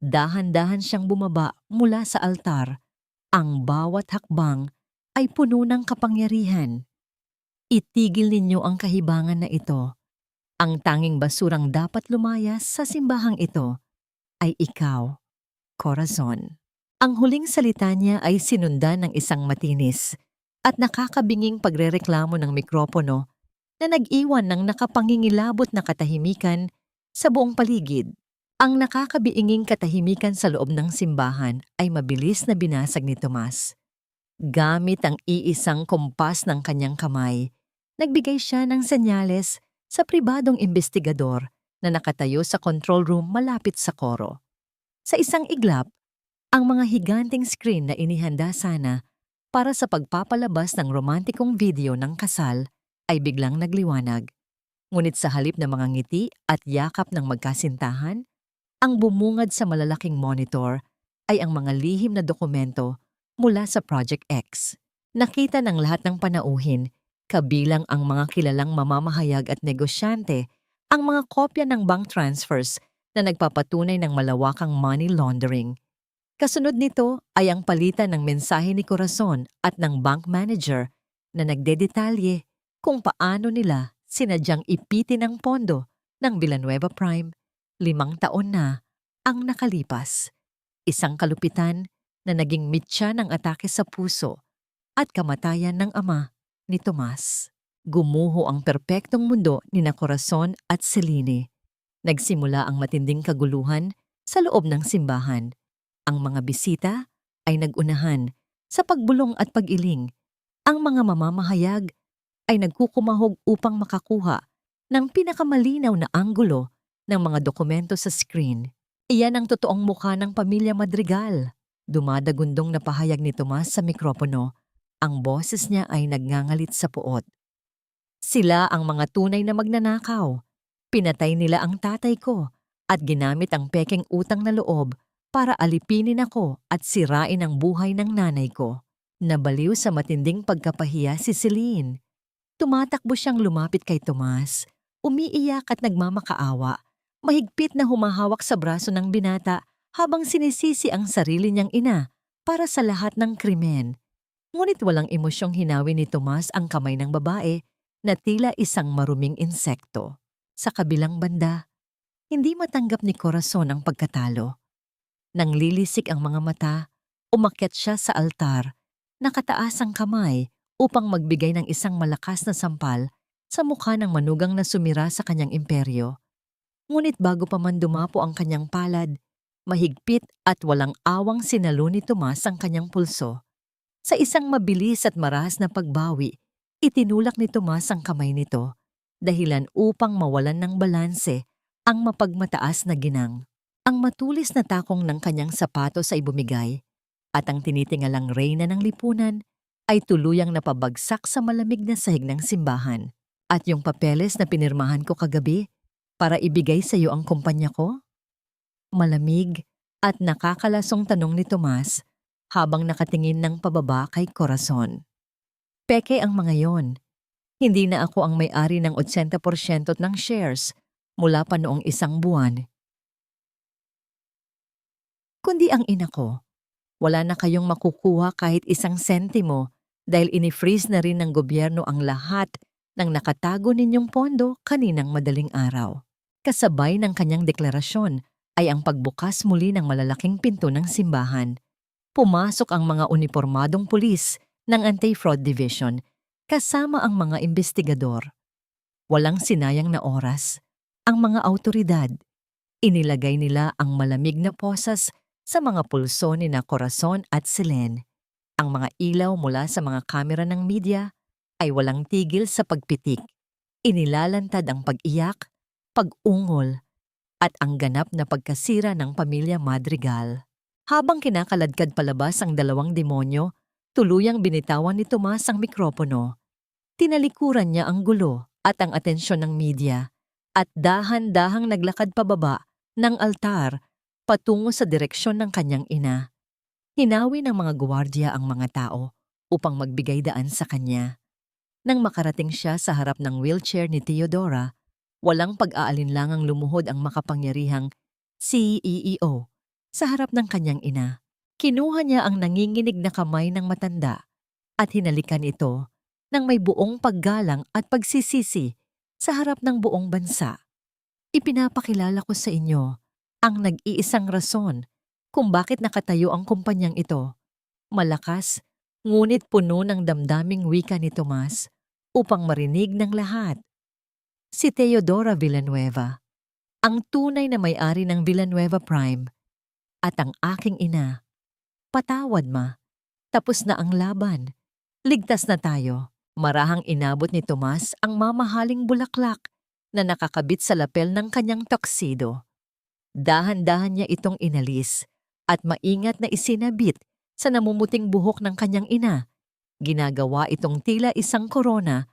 Dahan-dahan siyang bumaba mula sa altar. Ang bawat hakbang ay puno ng kapangyarihan. Itigil ninyo ang kahibangan na ito. Ang tanging basurang dapat lumayas sa simbahang ito ay ikaw, Corazon. Ang huling salita niya ay sinundan ng isang matinis at nakakabinging pagrereklamo ng mikropono na nag-iwan ng nakapangingilabot na katahimikan sa buong paligid. Ang nakakabiinging katahimikan sa loob ng simbahan ay mabilis na binasag ni Tomas. Gamit ang iisang kumpas ng kanyang kamay, nagbigay siya ng senyales sa pribadong investigador na nakatayo sa control room malapit sa koro. Sa isang iglap, ang mga higanting screen na inihanda sana para sa pagpapalabas ng romantikong video ng kasal ay biglang nagliwanag. Ngunit sa halip ng mga ngiti at yakap ng magkasintahan, ang bumungad sa malalaking monitor ay ang mga lihim na dokumento mula sa Project X. Nakita ng lahat ng panauhin, kabilang ang mga kilalang mamamahayag at negosyante, ang mga kopya ng bank transfers na nagpapatunay ng malawakang money laundering. Kasunod nito ay ang palitan ng mensahe ni Corazon at ng bank manager na nagdedetalye kung paano nila sinadyang ipitin ang pondo ng Villanueva Prime 5 taon na ang nakalipas. Isang kalupitan na naging mitya ng atake sa puso at kamatayan ng ama ni Tomas. Gumuho ang perpektong mundo ni na Corazon at Celine. Nagsimula ang matinding kaguluhan sa loob ng simbahan. Ang mga bisita ay nagunahan sa pagbulong at pag-iling. Ang mga mamamahayag ay nagkukumahog upang makakuha ng pinakamalinaw na anggulo ng mga dokumento sa screen. Iyan ang totoong mukha ng pamilya Madrigal. Dumadagundong na pahayag ni Tomas sa mikropono. Ang boses niya ay nagngangalit sa puot. Sila ang mga tunay na magnanakaw. Pinatay nila ang tatay ko at ginamit ang pekeng utang na loob para alipinin ako at sirain ang buhay ng nanay ko. Nabaliw sa matinding pagkapahiya si Celine. Tumatakbo siyang lumapit kay Tomas, umiiyak at nagmamakaawa. Mahigpit na humahawak sa braso ng binata habang sinisisi ang sarili niyang ina para sa lahat ng krimen. Ngunit walang emosyong hinawi ni Tomas ang kamay ng babae na tila isang maruming insekto. Sa kabilang banda, hindi matanggap ni Corazon ang pagkatalo. Nang lilisik ang mga mata, umakyat siya sa altar, nakataas ang kamay upang magbigay ng isang malakas na sampal sa mukha ng manugang na sumira sa kanyang imperyo. Ngunit bago pa man dumapo ang kanyang palad, mahigpit at walang awang sinalo ni Tomas ang kanyang pulso. Sa isang mabilis at marahas na pagbawi, itinulak ni Tomas ang kamay nito, dahilan upang mawalan ng balanse ang mapagmataas na ginang. Ang matulis na takong ng kanyang sapatos ay bumigay, at ang tinitingalang reyna ng lipunan ay tuluyang napabagsak sa malamig na sahig ng simbahan. At yung papeles na pinirmahan ko kagabi para ibigay sa iyo ang kumpanya ko? Malamig at nakakalasong tanong ni Tomas habang nakatingin ng pababa kay Corazon. Peke ang mga yon. Hindi na ako ang may-ari ng 80% ng shares mula pa noong isang buwan. Kundi ang ina ko. Wala na kayong makukuha kahit isang sentimo dahil ini-freeze na rin ng gobyerno ang lahat ng nakatago ninyong pondo kaninang madaling araw. Kasabay ng kanyang deklarasyon ay ang pagbukas muli ng malalaking pinto ng simbahan. Pumasok ang mga unipormadong pulis ng Anti-Fraud Division kasama ang mga investigador. Walang sinayang na oras. Ang mga awtoridad, inilagay nila ang malamig na posas sa mga pulso ni na Corazon at Celine. Ang mga ilaw mula sa mga kamera ng media ay walang tigil sa pagpitik. Inilalantad ang pag-iyak, pag-ungol, at ang ganap na pagkasira ng pamilya Madrigal. Habang kinakaladkad palabas ang dalawang demonyo, tuluyang binitawan ni Tomas ang mikropono. Tinalikuran niya ang gulo at ang atensyon ng media at dahan-dahang naglakad pababa ng altar patungo sa direksyon ng kanyang ina. Hinawi ng mga gwardiya ang mga tao upang magbigay daan sa kanya. Nang makarating siya sa harap ng wheelchair ni Teodora, walang pag-aalinlangang lumuhod ang makapangyarihang CEO sa harap ng kanyang ina. Kinuha niya ang nanginginig na kamay ng matanda at hinalikan ito ng may buong paggalang at pagsisisi sa harap ng buong bansa. Ipinapakilala ko sa inyo ang nag-iisang rason kung bakit nakatayo ang kumpanyang ito. Malakas, ngunit puno ng damdaming wika ni Tomas upang marinig ng lahat. Si Teodora Villanueva, ang tunay na may-ari ng Villanueva Prime, at ang aking ina. Patawad ma, tapos na ang laban. Ligtas na tayo. Marahang inabot ni Tomas ang mamahaling bulaklak na nakakabit sa lapel ng kanyang tuxedo. Dahan-dahan niya itong inalis at maingat na isinabit sa namumuting buhok ng kanyang ina. Ginagawa itong tila isang korona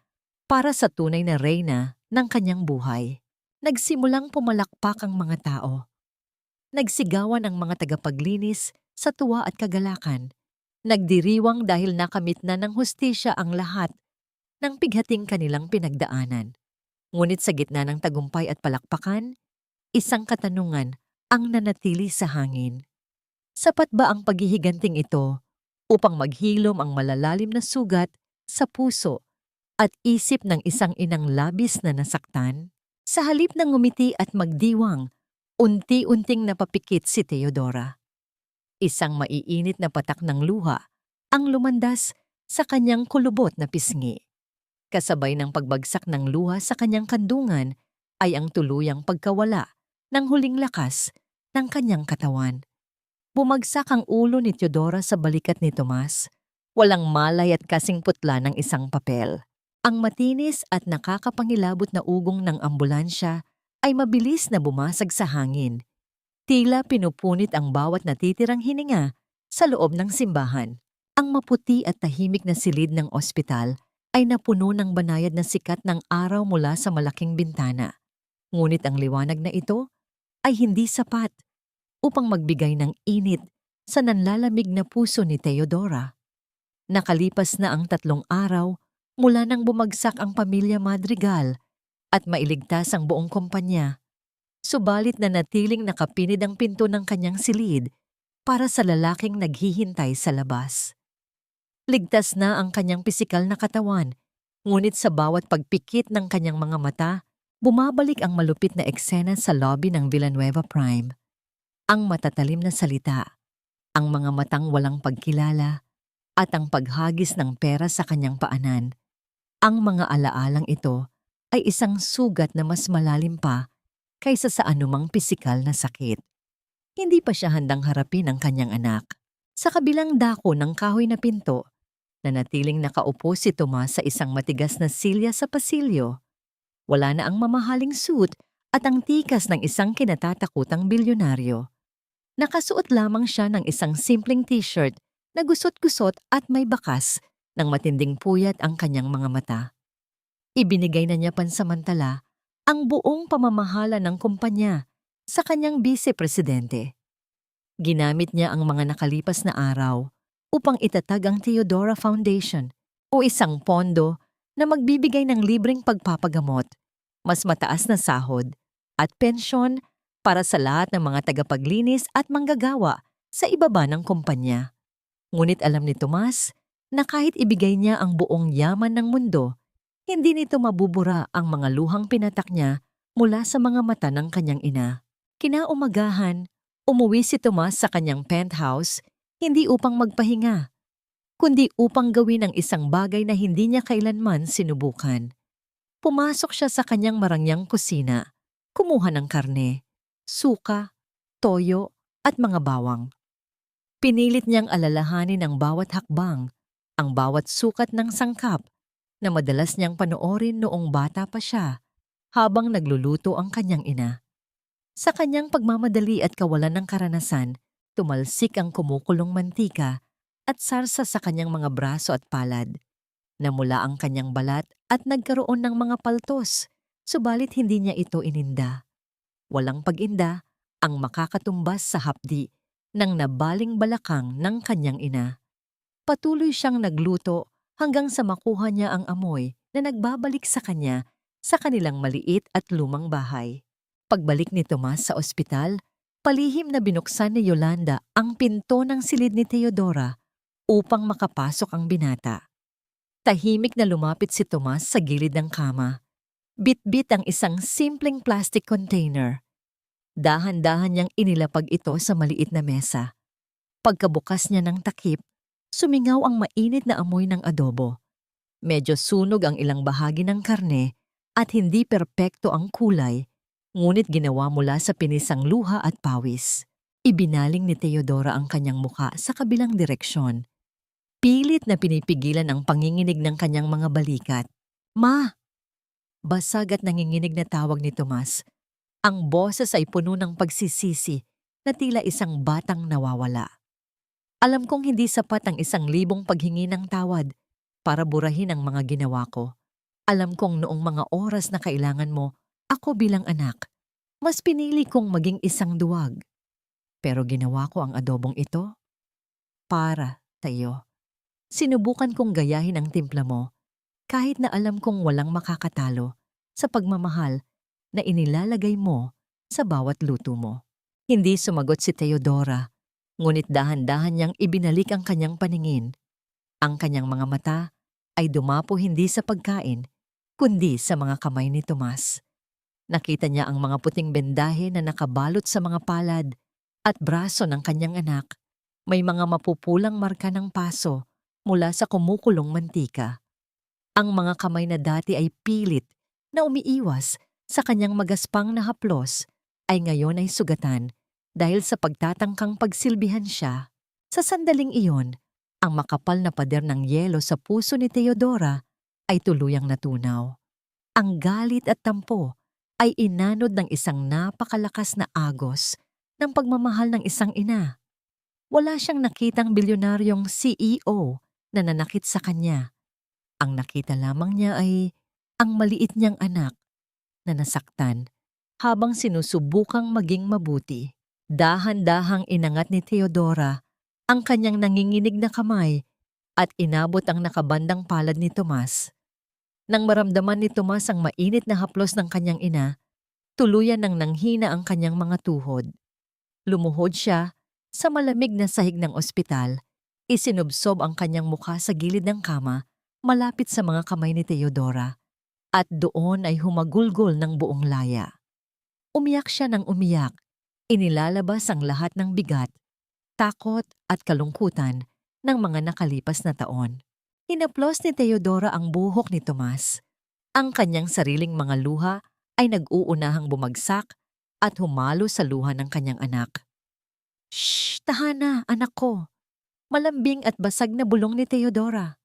para sa tunay na reyna ng kanyang buhay. Nagsimulang pumalakpak ang mga tao. Nagsigawan ang mga tagapaglinis sa tuwa at kagalakan. Nagdiriwang dahil nakamit na ng hustisya ang lahat ng pighating kanilang pinagdaanan. Ngunit sa gitna ng tagumpay at palakpakan, isang katanungan ang nanatili sa hangin. Sapat ba ang paghihiganting ito upang maghilom ang malalalim na sugat sa puso at isip ng isang inang labis na nasaktan? Sa halip ng ngumiti at magdiwang, unti-unting napapikit si Teodora. Isang maiinit na patak ng luha ang lumandas sa kanyang kulubot na pisngi. Kasabay ng pagbagsak ng luha sa kanyang kandungan ay ang tuluyang pagkawala ng huling lakas ng kanyang katawan. Bumagsak ang ulo ni Teodora sa balikat ni Tomas. Walang malay at kasing putla ng isang papel. Ang matinis at nakakapangilabot na ugong ng ambulansya ay mabilis na bumasag sa hangin. Tila pinupunit ang bawat natitirang hininga sa loob ng simbahan. Ang maputi at tahimik na silid ng ospital ay napuno ng banayad na sikat ng araw mula sa malaking bintana. Ngunit ang liwanag na ito ay hindi sapat upang magbigay ng init sa nanlalamig na puso ni Teodora. Nakalipas na ang 3 araw mula nang bumagsak ang pamilya Madrigal at mailigtas ang buong kumpanya. Subalit na natiling nakapinid ang pinto ng kanyang silid para sa lalaking naghihintay sa labas. Ligtas na ang kanyang pisikal na katawan, ngunit sa bawat pagpikit ng kanyang mga mata, bumabalik ang malupit na eksena sa lobby ng Villanueva Prime. Ang matatalim na salita, ang mga matang walang pagkilala, at ang paghagis ng pera sa kanyang paanan. Ang mga alaalang ito ay isang sugat na mas malalim pa kaysa sa anumang pisikal na sakit. Hindi pa siya handang harapin ang kanyang anak. Sa kabilang dako ng kahoy na pinto, nanatiling nakaupo si Tomas sa isang matigas na silya sa pasilyo. Wala na ang mamahaling suit at ang tikas ng isang kinatatakutang bilyonaryo. Nakasuot lamang siya ng isang simpleng t-shirt na gusot-gusot at may bakas ng matinding puyat ang kanyang mga mata. Ibinigay na niya pansamantala ang buong pamamahala ng kumpanya sa kanyang vice-presidente. Ginamit niya ang mga nakalipas na araw upang itatag ang Teodora Foundation o isang pondo na magbibigay ng libreng pagpapagamot, mas mataas na sahod at pensyon para sa lahat ng mga tagapaglinis at manggagawa sa ibaba ng kumpanya. Ngunit alam ni Tomas na kahit ibigay niya ang buong yaman ng mundo, hindi nito mabubura ang mga luhang pinatak niya mula sa mga mata ng kanyang ina. Kinaumagahan, umuwi si Tomas sa kanyang penthouse hindi upang magpahinga, kundi upang gawin ang isang bagay na hindi niya kailanman sinubukan. Pumasok siya sa kanyang marangyang kusina, kumuha ng karne, suka, toyo at mga bawang. Pinilit niyang alalahanin ang bawat hakbang, ang bawat sukat ng sangkap na madalas niyang panoorin noong bata pa siya habang nagluluto ang kanyang ina. Sa kanyang pagmamadali at kawalan ng karanasan, tumalsik ang kumukulong mantika at sarsa sa kanyang mga braso at palad. Namula ang kanyang balat at nagkaroon ng mga paltos, subalit hindi niya ito ininda. Walang pag-inda ang makakatumbas sa hapdi ng nabaling balakang ng kanyang ina. Patuloy siyang nagluto hanggang sa makuha niya ang amoy na nagbabalik sa kanya sa kanilang maliit at lumang bahay. Pagbalik ni Tomas sa ospital, palihim na binuksan ni Yolanda ang pinto ng silid ni Teodora upang makapasok ang binata. Tahimik na lumapit si Tomas sa gilid ng kama. Bit-bit ang isang simpleng plastic container. Dahan-dahan niyang inilapag ito sa maliit na mesa. Pagkabukas niya ng takip, sumingaw ang mainit na amoy ng adobo. Medyo sunog ang ilang bahagi ng karne at hindi perpekto ang kulay, ngunit ginawa mula sa pinisang luha at pawis. Ibinaling ni Teodora ang kanyang muka sa kabilang direksyon. Pilit na pinipigilan ang panginginig ng kanyang mga balikat. "Ma!" Basag at nanginginig na tawag ni Tomas. Ang boses ay puno ng pagsisisi na tila isang batang nawawala. "Alam kong hindi sapat ang 1,000 paghingi ng tawad para burahin ang mga ginawa ko. Alam kong noong mga oras na kailangan mo, ako bilang anak, mas pinili kong maging isang duwag. Pero ginawa ko ang adobong ito para sa iyo. Sinubukan kong gayahin ang timpla mo, kahit na alam kong walang makakatalo sa pagmamahal na inilalagay mo sa bawat luto mo." Hindi sumagot si Teodora, ngunit dahan-dahan niyang ibinalik ang kanyang paningin. Ang kanyang mga mata ay dumapo hindi sa pagkain, kundi sa mga kamay ni Tomas. Nakita niya ang mga puting bendahe na nakabalot sa mga palad at braso ng kanyang anak. May mga mapupulang marka ng paso mula sa kumukulong mantika. Ang mga kamay na dati ay pilit na umiiwas sa kanyang magaspang na haplos ay ngayon ay sugatan dahil sa pagtatangkang pagsilbihan siya. Sa sandaling iyon, ang makapal na pader ng yelo sa puso ni Teodora ay tuluyang natunaw. Ang galit at tampo ay inanod ng isang napakalakas na agos ng pagmamahal ng isang ina. Wala siyang nakitang bilyonaryong CEO na nanakit sa kanya. Ang nakita lamang niya ay ang maliit niyang anak na nasaktan habang sinusubukang maging mabuti. Dahan-dahang inangat ni Teodora ang kanyang nanginginig na kamay at inabot ang nakabandang palad ni Tomas. Nang maramdaman ni Tomas ang mainit na haplos ng kanyang ina, tuluyan nang nanghina ang kanyang mga tuhod. Lumuhod siya sa malamig na sahig ng ospital, isinubsob ang kanyang mukha sa gilid ng kama malapit sa mga kamay ni Teodora at doon ay humagulgol ng buong laya. Umiyak siya ng umiyak, inilalabas ang lahat ng bigat, takot at kalungkutan ng mga nakalipas na taon. Hinaplos ni Teodora ang buhok ni Tomas. Ang kanyang sariling mga luha ay nag-uunahang bumagsak at humalo sa luha ng kanyang anak. "Shh! Tahan na, anak ko!" Malambing at basag na bulong ni Teodora.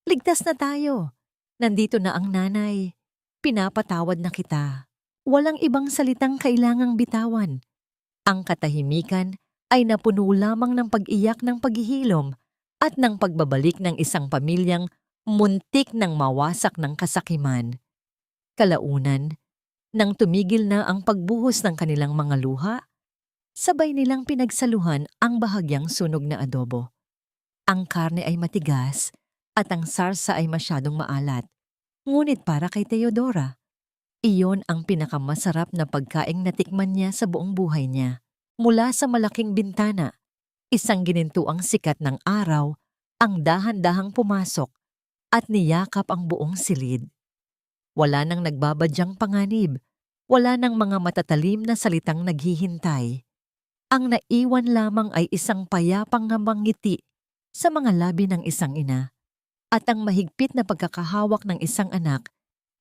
"Ligtas na tayo. Nandito na ang nanay. Pinapatawad na kita." Walang ibang salitang kailangang bitawan. Ang katahimikan ay napuno lamang ng pag-iyak ng paghihilom at ng pagbabalik ng isang pamilyang muntik ng mawasak ng kasakiman. Kalaunan, nang tumigil na ang pagbuhos ng kanilang mga luha, sabay nilang pinagsaluhan ang bahagyang sunog na adobo. Ang karne ay matigas at ang sarsa ay masyadong maalat. Ngunit para kay Teodora, iyon ang pinakamasarap na pagkaing natikman niya sa buong buhay niya. Mula sa malaking bintana, isang ginintuang sikat ng araw ang dahan-dahang pumasok at niyakap ang buong silid. Wala nang nagbabadyang panganib, wala nang mga matatalim na salitang naghihintay. Ang naiwan lamang ay isang payapang ngiti sa mga labi ng isang ina at ang mahigpit na pagkakahawak ng isang anak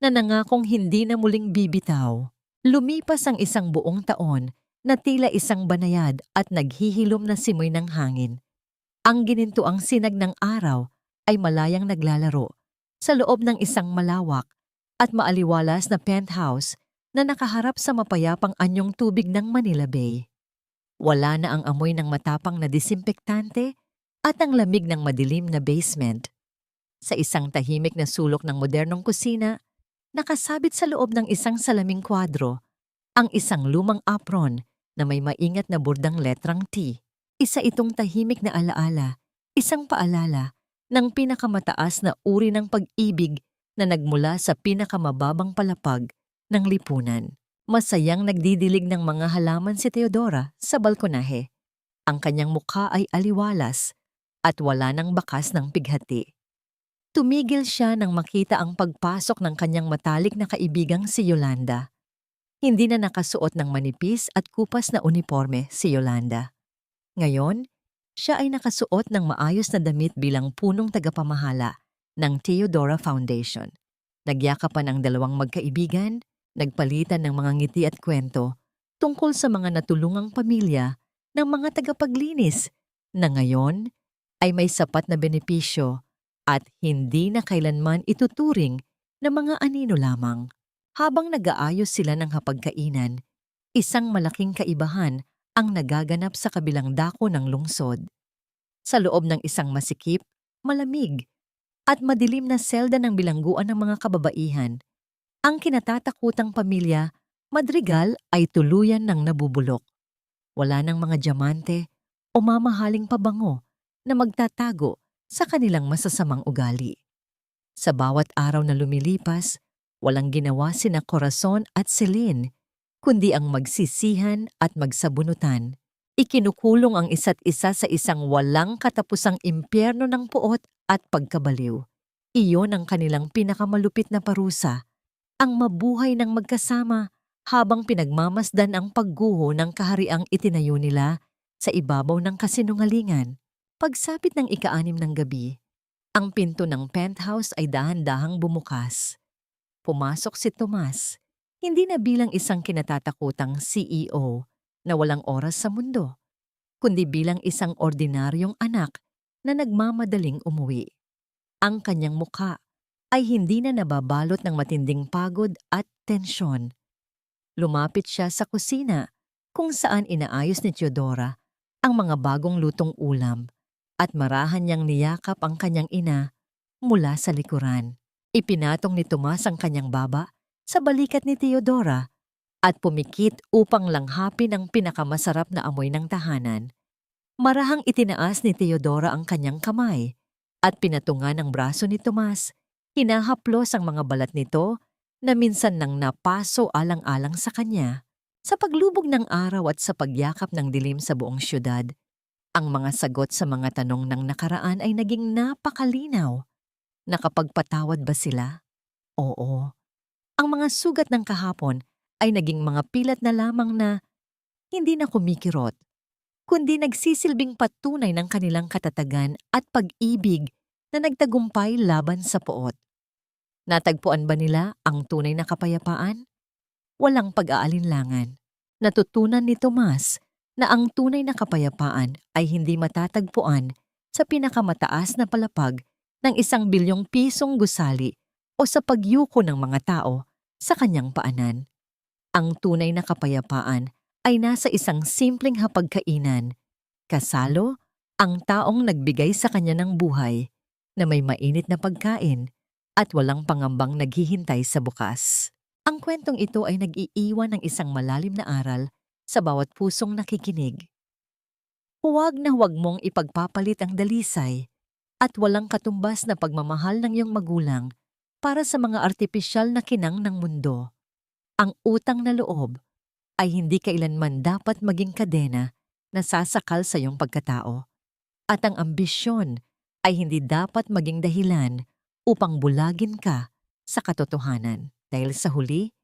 na nangakong hindi na muling bibitaw. Lumipas ang isang buong taon na tila isang banayad at naghihilom na simoy ng hangin. Ang ginintuang sinag ng araw ay malayang naglalaro sa loob ng isang malawak at maaliwalas na penthouse na nakaharap sa mapayapang anyong tubig ng Manila Bay. Wala na ang amoy ng matapang na disinfektante at ang lamig ng madilim na basement. Sa isang tahimik na sulok ng modernong kusina, nakasabit sa loob ng isang salaming kwadro, ang isang lumang apron na may maingat na burdang letrang T. Isa itong tahimik na alaala, isang paalala ng pinakamataas na uri ng pag-ibig na nagmula sa pinakamababang palapag ng lipunan. Masayang nagdidilig ng mga halaman si Teodora sa balkonahe. Ang kanyang mukha ay aliwalas at wala ng bakas ng pighati. Tumigil siya nang makita ang pagpasok ng kanyang matalik na kaibigang si Yolanda. Hindi na nakasuot ng manipis at kupas na uniforme si Yolanda. Ngayon, siya ay nakasuot ng maayos na damit bilang punong tagapamahala ng Teodora Foundation. Nagyakapan ang dalawang magkaibigan, nagpalitan ng mga ngiti at kwento tungkol sa mga natulungang pamilya ng mga tagapaglinis na ngayon ay may sapat na benepisyo at hindi na kailanman ituturing na mga anino lamang. Habang nag-aayos sila ng hapagkainan, isang malaking kaibahan ang nagaganap sa kabilang dako ng lungsod. Sa loob ng isang masikip, malamig, at madilim na selda ng bilangguan ng mga kababaihan, ang kinatatakutang pamilya, Madrigal ay tuluyan ng nabubulok. Wala nang mga diamante o mamahaling pabango na magtatago sa kanilang masasamang ugali. Sa bawat araw na lumilipas, walang ginawa sina Corazon at Celine, kundi ang magsisihan at magsabunutan. Ikinukulong ang isa't isa sa isang walang katapusang impyerno ng puot at pagkabaliw. Iyon ang kanilang pinakamalupit na parusa, ang mabuhay ng magkasama habang pinagmamasdan ang pagguho ng kahariang itinayo nila sa ibabaw ng kasinungalingan. Pagsapit ng ika-6 ng gabi, ang pinto ng penthouse ay dahan-dahang bumukas. Pumasok si Tomas, hindi na bilang isang kinatatakutang CEO na walang oras sa mundo, kundi bilang isang ordinaryong anak na nagmamadaling umuwi. Ang kanyang mukha ay hindi na nababalot ng matinding pagod at tensyon. Lumapit siya sa kusina kung saan inaayos ni Teodora ang mga bagong lutong ulam at marahan niyang niyakap ang kanyang ina mula sa likuran. Ipinatong ni Tomas ang kanyang baba sa balikat ni Teodora at pumikit upang langhapin ang pinakamasarap na amoy ng tahanan. Marahang itinaas ni Teodora ang kanyang kamay at pinatungan ang braso ni Tomas. Hinahaplos ang mga balat nito na minsan nang napaso alang-alang sa kanya. Sa paglubog ng araw at sa pagyakap ng dilim sa buong syudad, ang mga sagot sa mga tanong ng nakaraan ay naging napakalinaw. Nakapagpatawad ba sila? Oo. Ang mga sugat ng kahapon ay naging mga pilat na lamang na hindi na kumikirot, kundi nagsisilbing patunay ng kanilang katatagan at pag-ibig na nagtagumpay laban sa poot. Natagpuan ba nila ang tunay na kapayapaan? Walang pag-aalinlangan. Natutunan ni Tomas na ang tunay na kapayapaan ay hindi matatagpuan sa pinakamataas na palapag ng 1 bilyong pisong gusali o sa pagyuko ng mga tao sa kanyang paanan. Ang tunay na kapayapaan ay nasa isang simpleng hapagkainan, kasalo ang taong nagbigay sa kanya ng buhay na may mainit na pagkain at walang pangambang naghihintay sa bukas. Ang kwentong ito ay nag-iiwan ng isang malalim na aral sa bawat pusong nakikinig. Huwag na huwag mong ipagpapalit ang dalisay at walang katumbas na pagmamahal ng iyong magulang para sa mga artipisyal na kinang ng mundo. Ang utang na loob ay hindi kailanman dapat maging kadena na sasakal sa iyong pagkatao. At ang ambisyon ay hindi dapat maging dahilan upang bulagin ka sa katotohanan. Dahil sa huli,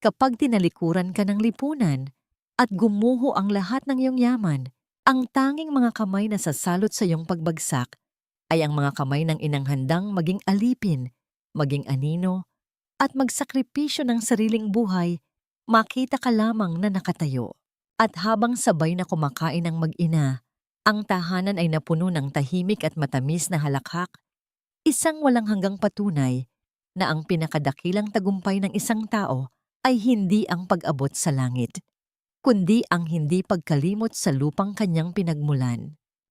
kapag tinalikuran ka ng lipunan at gumuho ang lahat ng iyong yaman, ang tanging mga kamay na sasalot sa iyong pagbagsak ay ang mga kamay ng inang handang maging alipin, maging anino, at magsakripisyo ng sariling buhay. Makita ka lamang na nakatayo. At habang sabay na kumakain ang mag-ina, ang tahanan ay napuno ng tahimik at matamis na halakhak, isang walang hanggang patunay na ang pinakadakilang tagumpay ng isang tao ay hindi ang pag-abot sa langit, kundi ang hindi pagkalimot sa lupang kanyang pinagmulan.